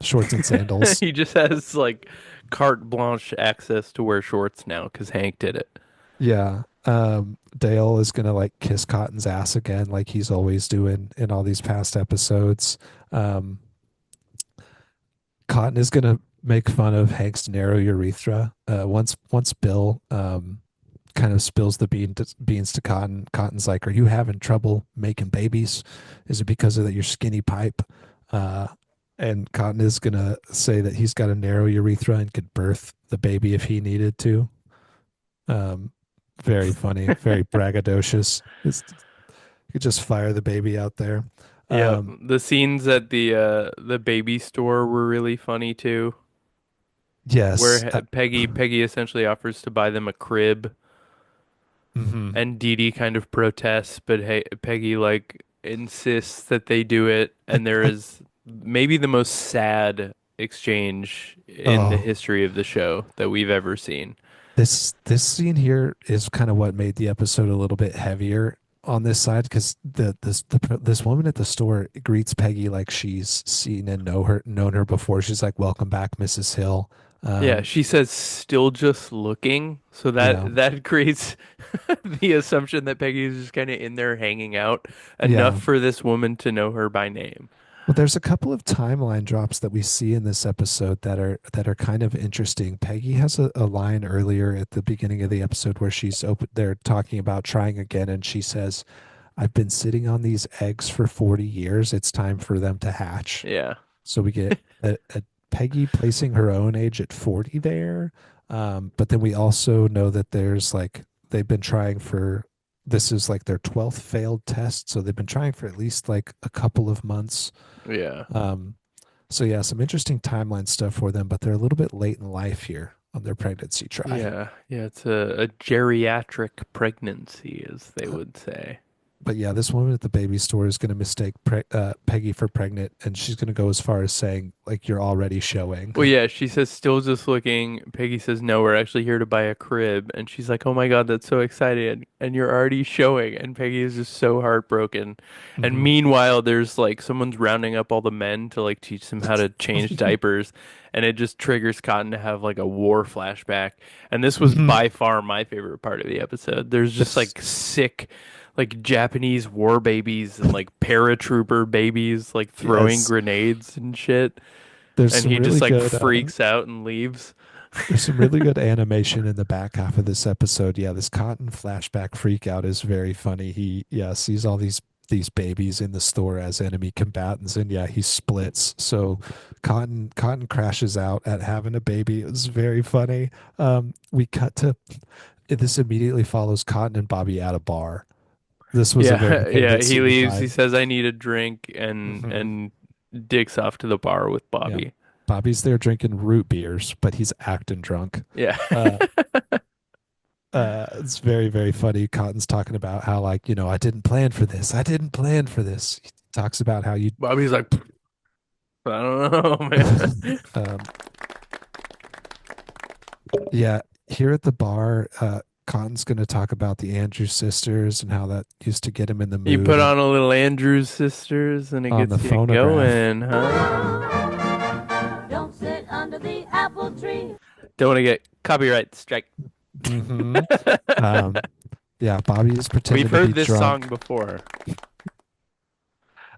Shorts and sandals. He just has like carte blanche access to wear shorts now because Hank did it. Yeah. Dale is gonna like kiss Cotton's ass again, like he's always doing in all these past episodes. Um, Cotton is gonna make fun of Hank's narrow urethra. Once Bill kind of spills the beans to Cotton, Cotton's like, "Are you having trouble making babies? Is it because of your skinny pipe?" Uh, and Cotton is gonna say that he's got a narrow urethra and could birth the baby if he needed to. Um, Very funny, very braggadocious. You could just fire the baby out there. Yeah, Um, the scenes at the baby store were really funny too, where yes. Peggy essentially offers to buy them a crib, Mhm. and Dee Dee kind of protests, but hey, Peggy like insists that they do it, I, and there I, is maybe the most sad exchange in the oh, history of the show that we've ever seen. this scene here is kind of what made the episode a little bit heavier on this side because this woman at the store greets Peggy like she's seen and known her before. She's like, "Welcome back, Mrs. Hill." Yeah, Um, she says still just looking, so yeah, that creates the assumption that Peggy is just kind of in there hanging out enough yeah. for this woman to know her by name. Well, there's a couple of timeline drops that we see in this episode that are kind of interesting. Peggy has a line earlier at the beginning of the episode where they're talking about trying again, and she says, "I've been sitting on these eggs for 40 years. It's time for them to hatch." Yeah. So we get a Peggy placing her own age at 40 there. But then we also know that there's like they've been trying for this is like their 12th failed test. So they've been trying for at least like a couple of months. Yeah. um, so yeah, some interesting timeline stuff for them, but they're a little bit late in life here on their pregnancy try. Yeah. Yeah, it's a geriatric pregnancy, as they would say. But yeah, this woman at the baby store is going to mistake Peggy for pregnant, and she's going to go as far as saying like you're already showing. Well, yeah, she says still just looking. Peggy says no, we're actually here to buy a crib, and she's like, "Oh my God, that's so exciting!" And you're already showing, and Peggy is just so heartbroken. And Hmm. meanwhile, there's like someone's rounding up all the men to like teach them how to change diapers, and it just triggers Cotton to have like a war flashback. And this was Hmm. by far my favorite part of the episode. There's just This like sick. Like Japanese war babies and like paratrooper babies like throwing yes, grenades and shit, there's and some he just really like good freaks out and leaves. there's some really good animation in the back half of this episode. Yeah, this Cotton flashback freak out is very funny. He sees all these babies in the store as enemy combatants, and yeah, he splits. So Cotton crashes out at having a baby. It was very funny. We cut to this immediately follows Cotton and Bobby at a bar. This was a very Yeah, yeah, favorite he scene of leaves. He mine. says, "I need a drink," and Hmm. dicks off to the bar with Yeah. Bobby. Bobby's there drinking root beers, but he's acting drunk. Yeah. Uh, it's very, very funny. Cotton's talking about how, like, I didn't plan for this. I didn't plan for this. He talks about how you, Bobby's like, I don't know, man. Um, yeah, here at the bar, Cotton's going to talk about the Andrews sisters and how that used to get him in the You mood. put And on a little Andrews Sisters and it on the gets you phonograph, going, huh? Don't sit under the apple tree. Don't want to get copyright strike. hmm um, yeah, Bobby is We've pretending to be heard this drunk, song before.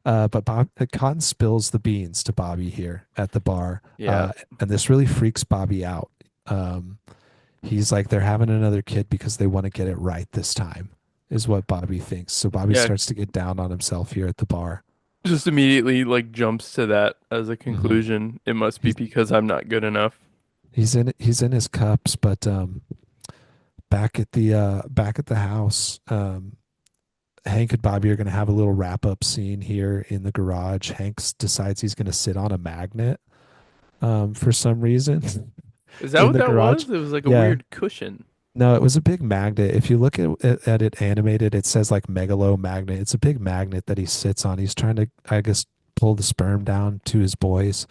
but Cotton spills the beans to Bobby here at the bar, Yeah, and this really freaks Bobby out. Um, he's like, they're having another kid because they want to get it right this time, is what Bobby thinks. So Bobby yeah. starts to get down on himself here at the bar. Just immediately like jumps to that as a hmm conclusion. It must be He's because I'm not good enough. he's in his cups, but back at the house, Hank and Bobby are going to have a little wrap up scene here in the garage. Decides he's going to sit on a magnet for some reason Is that in what the that garage. was? It was like a Yeah, weird cushion. no, it was a big magnet. If you look at it animated, it says like megalo magnet. It's a big magnet that he sits on. He's trying to, I guess, pull the sperm down to his boys.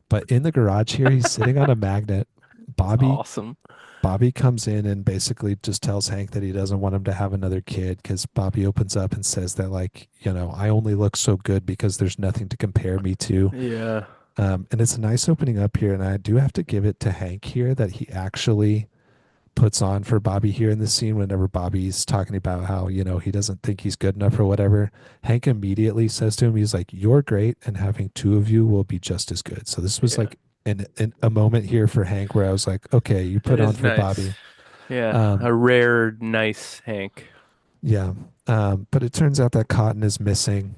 But in the garage here, he's sitting on a magnet. It's Bobby awesome. Bobby comes in and basically just tells Hank that he doesn't want him to have another kid because Bobby opens up and says that, like, I only look so good because there's nothing to compare me to. Yeah, And it's a nice opening up here. And I do have to give it to Hank here that he actually puts on for Bobby here in this scene whenever Bobby's talking about how, he doesn't think he's good enough or whatever. Hank immediately says to him, he's like, "You're great, and having two of you will be just as good." So this was yeah. like a moment here for Hank where I was like, okay, you It put on is for nice. Bobby. Yeah, Um, a rare, nice Hank. yeah. But it turns out that Cotton is missing.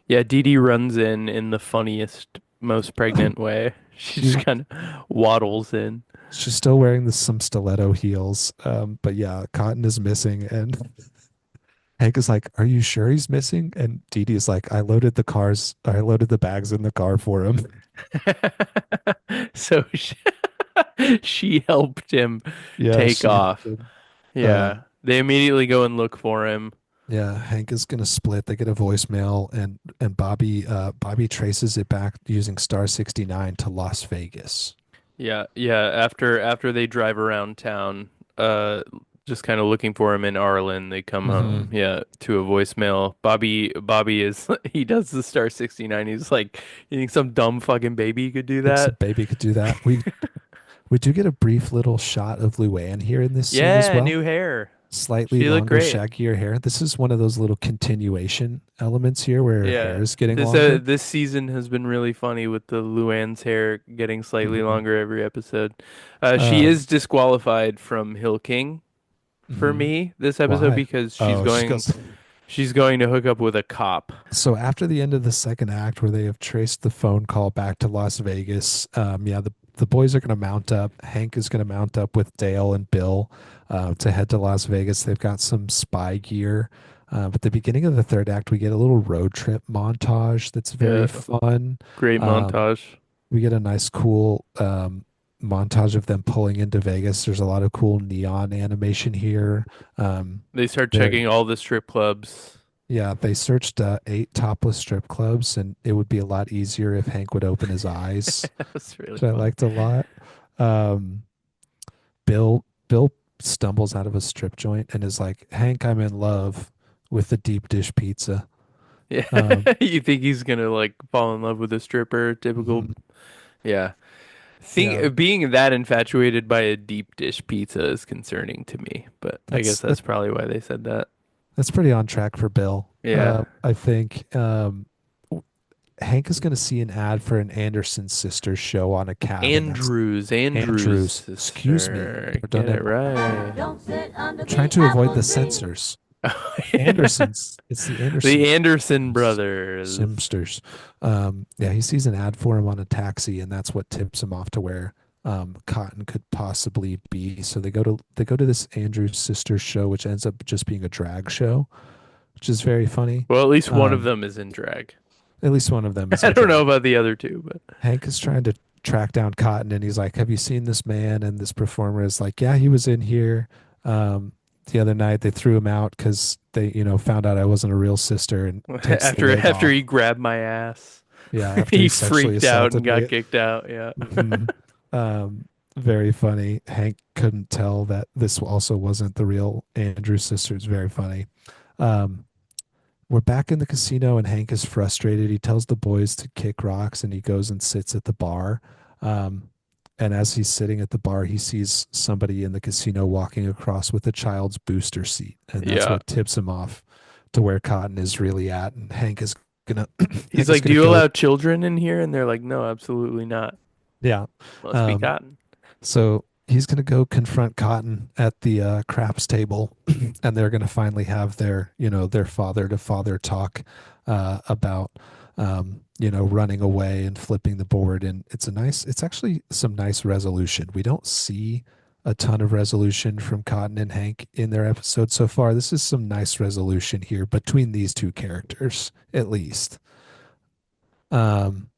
Yeah, Dee Dee runs in the funniest, most pregnant way. She just she's kind of waddles in. she's still wearing some stiletto heels. But yeah, Cotton is missing, and Hank is like, "Are you sure he's missing?" And Dee Dee is like, I loaded the bags in the car for him." So she helped him Yeah, take she helped off. him. Yeah, Um, they immediately go and look for him. yeah, Hank is gonna split. They get a voicemail, and Bobby traces it back using Star 69 to Las Vegas. Yeah, yeah. After they drive around town, uh, just kind of looking for him in Arlen, they come home. hmm Yeah, to a voicemail. Bobby is he does the Star 69. He's like, you think some dumb fucking baby could do Thinks a that? baby could do that. We do get a brief little shot of Luann here in this scene as Yeah, well. new hair. Slightly She looked longer, great. shaggier hair. This is one of those little continuation elements here where her hair Yeah. is getting longer. This season has been really funny with the Luann's hair getting slightly hmm longer every episode. She Um, is disqualified from Hill King for mhm. me this episode Why? because Oh, she goes. she's going to hook up with a cop. So after the end of the second act, where they have traced the phone call back to Las Vegas, yeah, the boys are going to mount up. Hank is going to mount up with Dale and Bill to head to Las Vegas. They've got some spy gear. At the beginning of the third act, we get a little road trip montage that's very Yeah, fun. great Um, montage. we get a nice, cool montage of them pulling into Vegas. There's a lot of cool neon animation here. Um, They start there, checking all the strip clubs. yeah, they searched 8 topless strip clubs, and it would be a lot easier if Hank would open his eyes, That was really which I funny. liked a lot. Um, Bill stumbles out of a strip joint and is like, "Hank, I'm in love with the deep dish pizza." Yeah, Um, you think he's gonna like fall in love with a stripper? Typical. mhm. Yeah. Yeah, Being that infatuated by a deep dish pizza is concerning to me, but I guess that's that, that's probably why they said that. that's pretty on track for Bill. Yeah. I think Hank is going to see an ad for an Anderson Sisters show on a cabin. That's Andrew's Andrews. Excuse me. sister. Never done Get it. it right. Don't sit under I'm trying the to avoid apple the tree. censors. Andersons. It's the Anderson The Anderson brothers. Simsters. Yeah, he sees an ad for him on a taxi, and that's what tips him off to where Cotton could possibly be. So they go to this Andrews Sisters show, which ends up just being a drag show, which is very funny. Well, at least one of Um, them is in drag. at least one of them is I in don't know drag. about the other two, but Hank is trying to track down Cotton, and he's like, "Have you seen this man?" And this performer is like, "Yeah, he was in here the other night. They threw him out because they, found out I wasn't a real sister." And takes the wig after off. he grabbed my ass. Yeah, after he He sexually freaked out and assaulted got me. kicked out. Yeah. Hmm. Very funny. Hank couldn't tell that this also wasn't the real Andrew's sister. It's very funny. Um, we're back in the casino, and Hank is frustrated. He tells the boys to kick rocks, and he goes and sits at the bar. Um, and as he's sitting at the bar, he sees somebody in the casino walking across with a child's booster seat, and that's Yeah. what tips him off to where Cotton is really at. And Hank is gonna He's Hank is like, "Do gonna you go. allow children in here?" And they're like, "No, absolutely not. Yeah. Must be Um, Cotton." So he's going to go confront Cotton at the craps table, and they're going to finally have their father to father talk about, running away and flipping the board. And it's actually some nice resolution. We don't see a ton of resolution from Cotton and Hank in their episode so far. This is some nice resolution here between these two characters, at least. Um,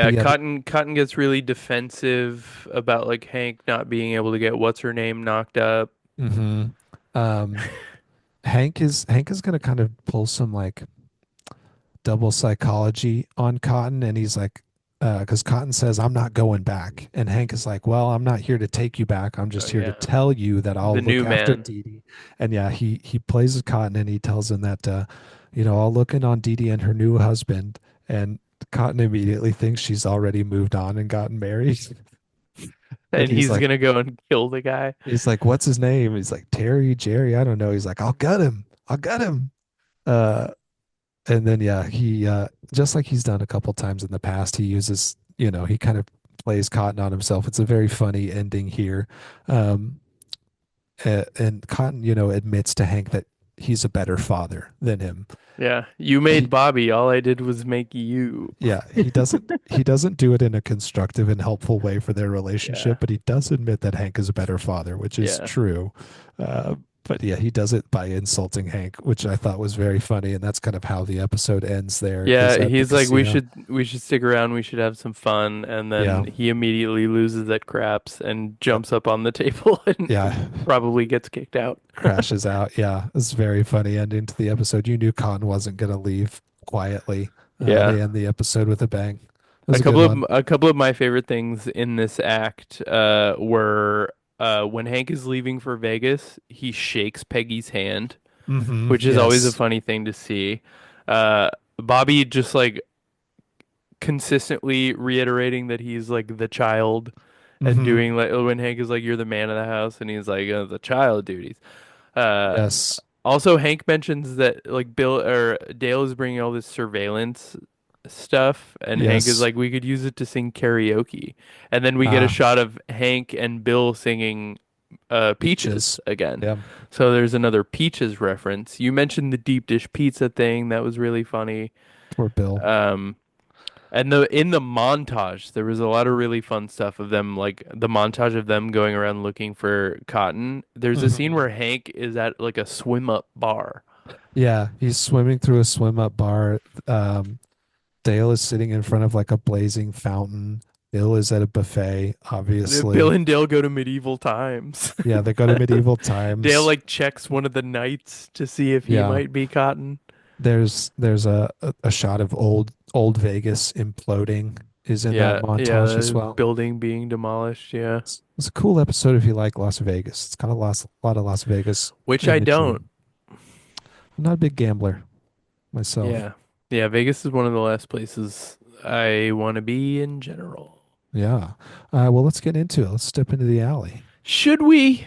but Yeah, yeah, Cotton gets really defensive about like Hank not being able to get what's her name knocked up. hmm um, Hank is going to kind of pull some like double psychology on Cotton, and he's like, because Cotton says, "I'm not going back," and Hank is like, "Well, I'm not here to take you back. I'm Oh just here to yeah, tell you that the I'll look new after man. Dee Dee." And yeah, he plays with Cotton, and he tells him that, I'll look in on Dee Dee and her new husband, and Cotton immediately thinks she's already moved on and gotten married, and And he's gonna go and kill the guy. he's like, "What's his name?" He's like, "Terry, Jerry, I don't know." He's like, "I'll gut him. I'll gut him." Uh, and then yeah, he just like he's done a couple times in the past, he uses, he kind of plays Cotton on himself. It's a very funny ending here. Um, and Cotton, admits to Hank that he's a better father than him. Yeah, you made He Bobby. All I did was make you. Yeah, he doesn't do it in a constructive and helpful way for their Yeah, relationship, but he does admit that Hank is a better father, which is yeah, true. Uh, but yeah, he does it by insulting Hank, which I thought was very funny, and that's kind of how the episode ends. There is yeah. at the He's like, casino. we should stick around. We should have some fun. And Yeah, then he immediately loses at craps and yep, jumps up on the table and yeah, probably gets kicked out. crashes out. Yeah, it's a very funny ending to the episode. You knew Khan wasn't gonna leave quietly. Yeah. They end the episode with a bang. It was a good one. A couple of my favorite things in this act were when Hank is leaving for Vegas, he shakes Peggy's hand, which is always a Yes. funny thing to see. Bobby just like consistently reiterating that he's like the child and hmm doing like when Hank is like you're the man of the house and he's like the child duties. Uh, Yes. Also, Hank mentions that like Bill or Dale is bringing all this surveillance stuff, and Hank is Yes. like, we could use it to sing karaoke. And then we get a Ah, shot of Hank and Bill singing Peaches beaches. again. Yeah. So there's another Peaches reference. You mentioned the deep dish pizza thing. That was really funny. Poor Bill. Um, and the in the montage, there was a lot of really fun stuff of them, like the montage of them going around looking for cotton. There's a scene hmm where Hank is at like a swim up bar. Yeah, he's swimming through a swim up bar. Dale is sitting in front of like a blazing fountain. Bill is at a buffet, Bill obviously. and Dale go to medieval times. Yeah, they go to medieval Dale times. like checks one of the knights to see if he Yeah, might be cotton. there's a shot of old Vegas imploding is in that Yeah, montage as the well. building being demolished. Yeah, It's a cool episode if you like Las Vegas. It's got a lot of Las Vegas which I imagery. don't. I'm not a big gambler myself. Yeah, yeah. Vegas is one of the last places I want to be in general. Yeah. Well, let's get into it. Let's step into the alley. Should we?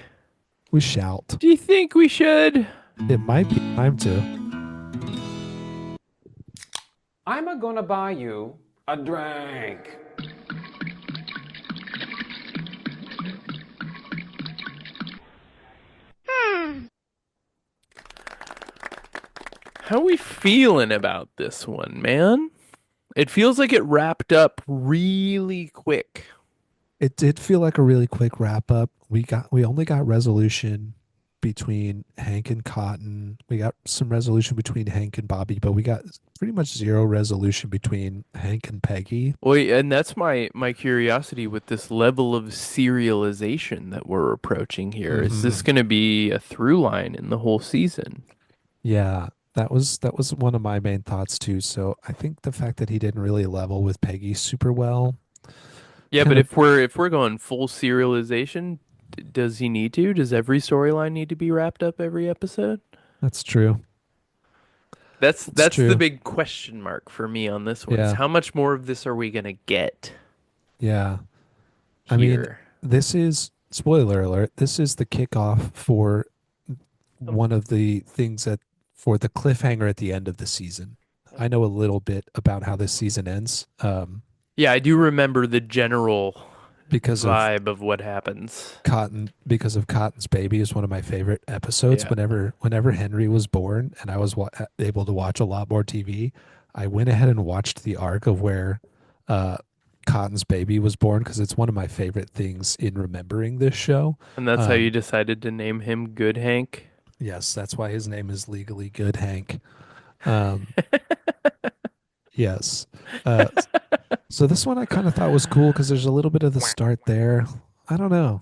We shout. Do you think we should? It might be time to. I'm gonna buy you a drink. How we feeling about this one, man? It feels like it wrapped up really quick. It did feel like a really quick wrap up. We only got resolution between Hank and Cotton. We got some resolution between Hank and Bobby, but we got pretty much zero resolution between Hank and Peggy. Well, and that's my curiosity with this level of serialization that we're approaching here. Is hmm this going to be a through line in the whole season? Yeah. that was one of my main thoughts too. So I think the fact that he didn't really level with Peggy super well Yeah, kind but of if we're going full serialization, does he need to? Does every storyline need to be wrapped up every episode? that's true. That's That's that's the true. big question mark for me on this one is Yeah. how much more of this are we gonna get Yeah. I mean, here? this is spoiler alert. This is the kickoff for one of the things that for the cliffhanger at the end of the season. I know a little bit about how this season ends, Yeah, I do remember the general because of vibe of what happens. because of Cotton's baby is one of my favorite episodes. Yeah. Whenever Henry was born, and I was able to watch a lot more TV, I went ahead and watched the arc of where uh, Cotton's baby was born because it's one of my favorite things in remembering this show. And that's how you Um, decided to name him Good Hank. yes, that's why his name is legally Good Hank. Um, yes. Uh, so this one I kind of thought was cool because there's a little bit of the start there. I don't know.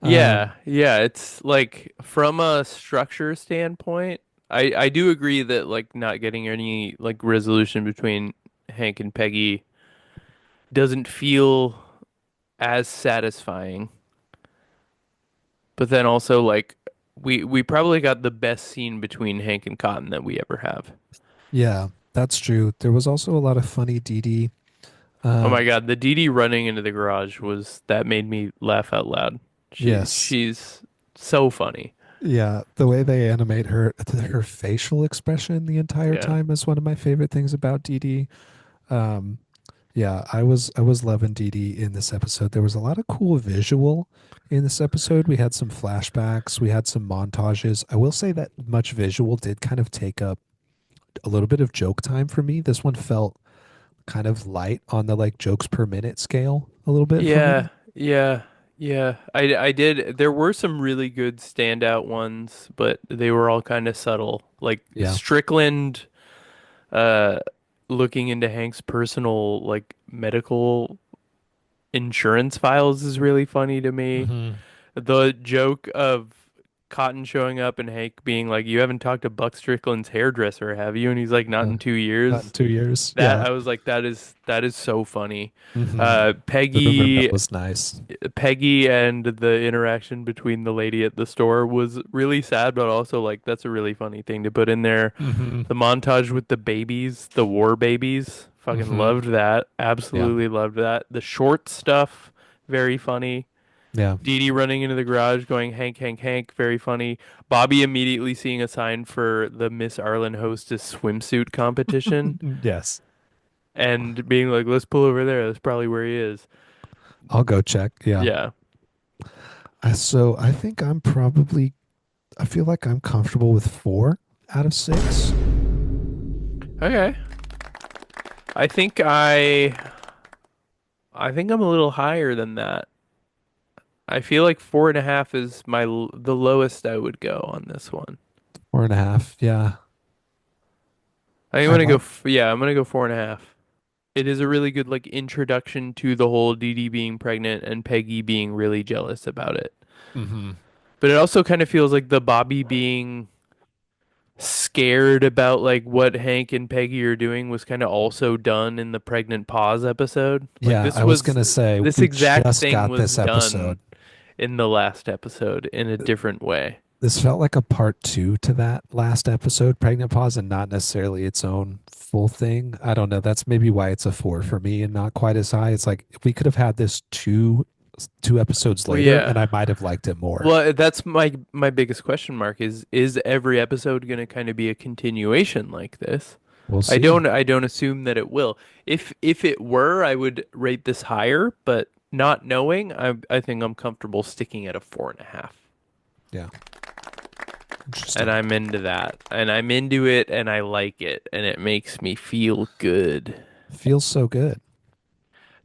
Yeah, Um, yeah, it's like from a structure standpoint, I do agree that like not getting any like resolution between Hank and Peggy doesn't feel as satisfying. But then also like we probably got the best scene between Hank and Cotton that we ever have. yeah, that's true. There was also a lot of funny Dee Dee. Oh my Um, God, the Dee Dee running into the garage was that made me laugh out loud. yes, She's so funny. yeah, the way they animate her facial expression the entire Yeah. time is one of my favorite things about Dee Dee. Um, yeah, I was loving Dee Dee in this episode. There was a lot of cool visual in this episode. We had some flashbacks, we had some montages. I will say that much visual did kind of take up a little bit of joke time for me. This one felt kind of light on the like jokes per minute scale a little bit for Yeah, me. yeah, yeah. I did. There were some really good standout ones, but they were all kind of subtle. Like Yeah. Strickland, uh, looking into Hank's personal like medical insurance files is really funny to me. Hmm. The joke of Cotton showing up and Hank being like, "You haven't talked to Buck Strickland's hairdresser, have you?" And he's like, "Not Yeah. in two Not in years." 2 years. That Yeah. I was like, that is so funny. Hmm. The rumor mill Peggy was nice. Peggy and the interaction between the lady at the store was really sad, but also like that's a really funny thing to put in there. Hmm. The montage with the babies, the war babies, fucking Hmm. loved that. Yeah. Absolutely loved that. The short stuff, very funny. Yeah. Dee Dee running into the garage going Hank, Hank, Hank, very funny. Bobby immediately seeing a sign for the Miss Arlen hostess swimsuit competition Yes. and being like, let's pull over there. That's probably where he is. I'll go check. Yeah. Yeah. So I think I feel like I'm comfortable with 4 out of 6. Okay. I think I I think I'm a little higher than that. I feel like 4.5 is the lowest I would go on this one. 4.5. Yeah. I think I'm I gonna go. like, Yeah, I'm gonna go 4.5. It is a really good like introduction to the whole Dee Dee being pregnant and Peggy being really jealous about it. hmm But it also kind of feels like the Bobby being scared about like what Hank and Peggy are doing was kind of also done in the pregnant pause episode. Like yeah, I was going to say, this we exact just thing got was this done episode. in the last episode in a different way. This felt like a part 2 to that last episode, Pregnant Pause, and not necessarily its own full thing. I don't know. That's maybe why it's a 4 for me and not quite as high. It's like if we could have had this two episodes Well, later, and yeah. I might have liked it more. Well, that's my biggest question mark is every episode going to kind of be a continuation like this? We'll I see. don't assume that it will. If it were, I would rate this higher, but not knowing, I think I'm comfortable sticking at a 4.5. Yeah. And Interesting. I'm into that. And I'm into it and I like it and it makes me feel good. Feels so good.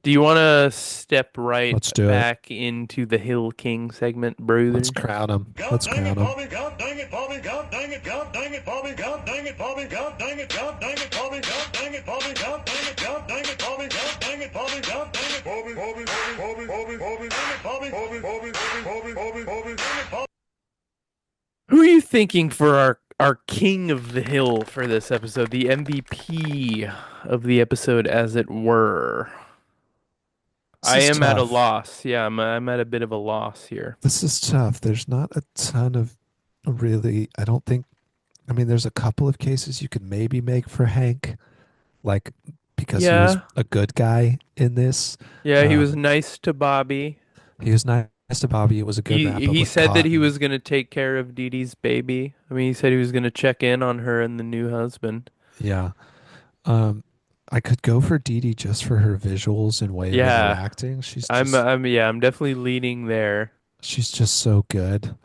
Do you want to step right Let's do it. back into the Hill King segment, Let's brother? crown him. God Let's dang crown it, him. Bobby, God dang it, Bobby, God dang it, God dang it, Bobby, God dang it, Bobby, God dang it, God dang it, Bobby, God dang it, Bobby, God dang it, God dang it, Bobby, God dang it, Bobby, God dang it, Bobby, Bobby, Bobby, Bobby, Bobby, Bobby, dang it, Bobby, Bobby, Bobby, Bobby, Bobby, Bobby, Bobby, dang it, Bobby. Who are you thinking for our king of the hill for this episode, the MVP of the episode, as it were. This I is am at a tough. loss. Yeah, I'm at a bit of a loss here. This is tough. There's not a ton of really, I don't think, I mean, there's a couple of cases you could maybe make for Hank, like because he was Yeah, a good guy in this. yeah, he was Um, nice to Bobby. he was nice to Bobby. It was a good wrap up He with said that he Cotton. was gonna take care of Dee Dee's baby. I mean, he said he was gonna check in on her and the new husband. Yeah. Um, I could go for Dee Dee just for her visuals and way of Yeah, interacting. She's just I'm definitely leaning there. she's just so good.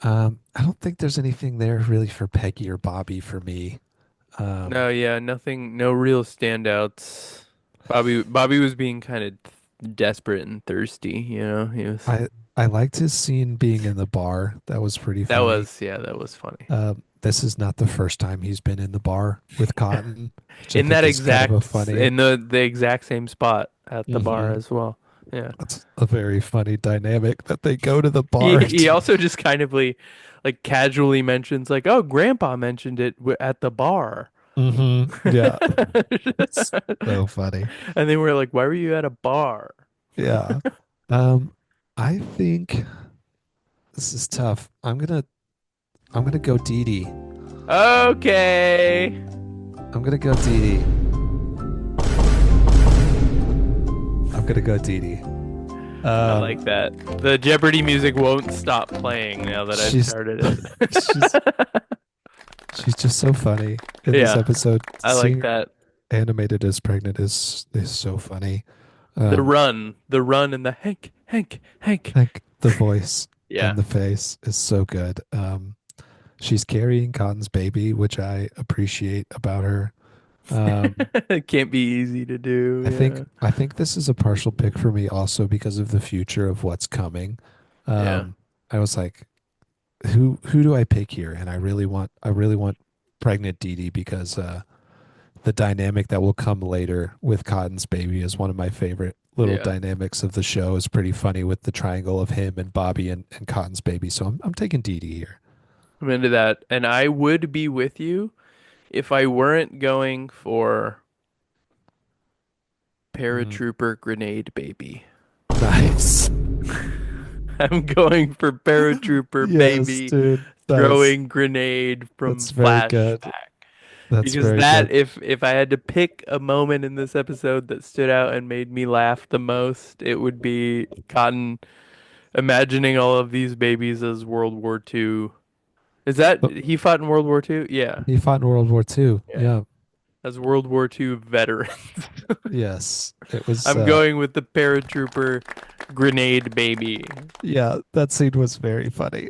I don't think there's anything there really for Peggy or Bobby for me. No, Um, yeah, nothing, no real standouts. Bobby was being kind of desperate and thirsty, you know. He was I I liked his scene being in the bar. That was pretty that funny. was yeah, that was funny. This is not the first time he's been in the bar with Cotton, which I In think that is kind of a exact funny. in the exact same spot at the bar Hmm. as well. Yeah. That's a very funny dynamic that they go to the He bar. he also just kind of like casually mentions like, "Oh, Grandpa mentioned it at the bar." Yeah, it's so funny. And they were like, "Why were you at a bar?" Yeah. Um, I think this is tough. I'm gonna go Dee Dee. Okay. I'm gonna go Dee Dee. I'm gonna go Dee Dee. I like that. The Jeopardy music won't stop playing now that I've She's started she's it. she's just so funny in this Yeah, episode. I like Seeing her that. animated as pregnant is so funny. The Um, run, the run, and the Hank, Hank, Hank. like the voice Yeah. and the face is so good. She's carrying Cotton's baby, which I appreciate about her. Um, It can't be easy to do. Yeah. I think this is a partial pick for me also because of the future of what's coming. Yeah. I was like, who do I pick here? And I really want pregnant Dee Dee because the dynamic that will come later with Cotton's baby is one of my favorite little Yeah. dynamics of the show. Is pretty funny with the triangle of him and Bobby and Cotton's baby. So I'm taking Dee Dee here. I'm into that. And I would be with you if I weren't going for Mm. paratrooper grenade baby. Nice. I'm going for paratrooper Yes, baby dude. throwing grenade from That's very good. flashback. That's Because very that good. if I had to pick a moment in this episode that stood out and made me laugh the most, it would be Cotton imagining all of these babies as World War II. Is that Oh, he fought in World War II? Yeah. he fought in World War II. Yeah. Yeah. As World War II veterans. Yes. It was I'm going with the paratrooper grenade baby. yeah, that scene was very funny.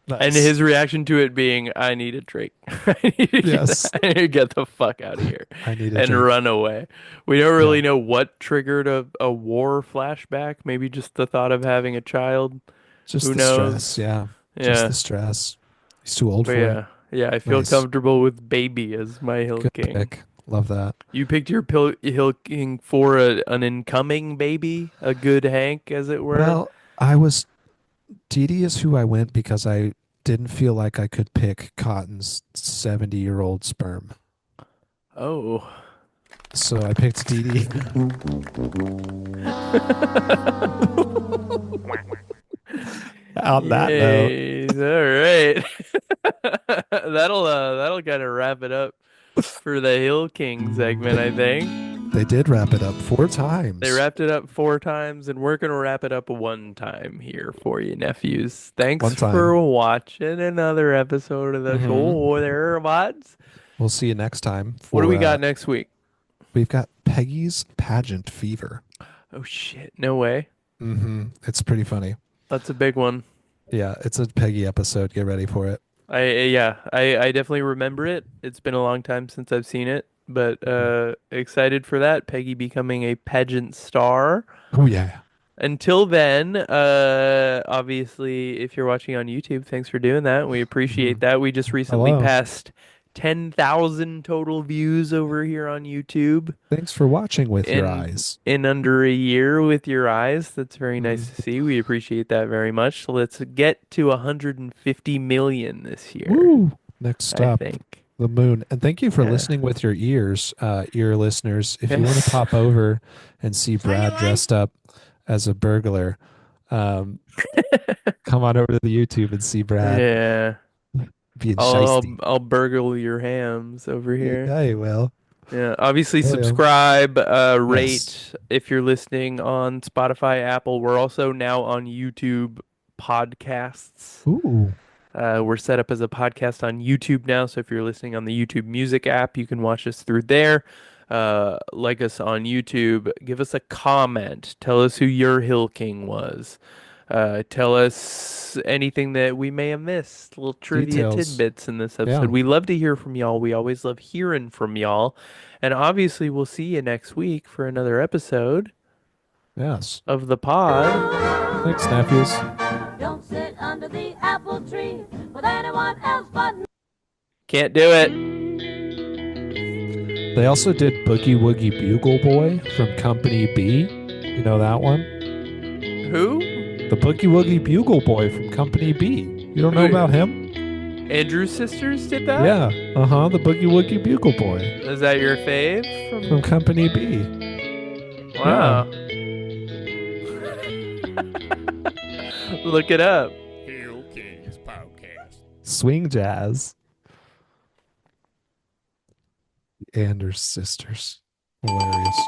And Nice. his reaction to it being, I need a drink. I need to Yes. I need to get the fuck out of here I need a and drink. run away. We don't Yeah. really know what triggered a war flashback. Maybe just the thought of having a child. Just Who the stress. knows? Yeah. Just the Yeah. stress. He's too old But for it. yeah. Yeah, I feel Nice. comfortable with baby as my Hill Good King. pick. Love that. You picked your Hill King for an incoming baby, a good Hank, as it were. Well, I was Dee Dee is who I went because I didn't feel like I could pick Cotton's 70-year-old sperm. Oh. So I picked Dee Dee. On that note, Yay. All right. That'll kind of wrap it up for the Hill King segment, I think. they did wrap it up 4 They times. wrapped it up 4 times, and we're gonna wrap it up one time here for you, nephews. Thanks One for time. watching another episode of the Hmm. show there, buds. We'll see you next time What do for we got next week? we've got Peggy's pageant fever. Oh shit, no way. It's pretty funny. That's a big one. Yeah, it's a Peggy episode. Get ready for it. I definitely remember it. It's been a long time since I've seen it, but excited for that. Peggy becoming a pageant star. Oh yeah. Until then, obviously, if you're watching on YouTube, thanks for doing that. We appreciate Mhm. that. We just recently Hello. passed 10,000 total views over here on YouTube Thanks for watching with your in eyes. in under a year with your eyes. That's very nice Mhm. to see. We appreciate that very much. So let's get to 150 million this year. Woo! Next I stop, think. the moon. And thank you for Yeah. listening with your ears, ear listeners. If you want to Yes. pop over and see Brad dressed up as a burglar, um, come on over to the YouTube and see Brad Yeah. being I'll shisty. I'll burgle your hams over here. Yeah, well, Yeah, obviously oh, yeah. subscribe, Yes. rate if you're listening on Spotify, Apple. We're also now on YouTube podcasts. Ooh, We're set up as a podcast on YouTube now, so if you're listening on the YouTube Music app, you can watch us through there. Like us on YouTube, give us a comment. Tell us who your Hill King was. Tell us anything that we may have missed, little trivia details. tidbits in this Yeah. episode. We love to hear from y'all. We always love hearing from y'all. And obviously, we'll see you next week for another episode Yes. of the pod. Thanks, nephews. Don't sit under the apple tree with anyone else but me. Can't do it. They also did Boogie Woogie Bugle Boy from Company B. You know that one? Who? The Boogie Woogie Bugle Boy from Company B. You don't know Wait. about him? Andrew's sisters did that? Yeah. Uh-huh. The Boogie Woogie Bugle Boy Is that your fave from Company B. Wow. Look it up. Hill Kings Podcast. Swing jazz. Anders sisters. Hilarious.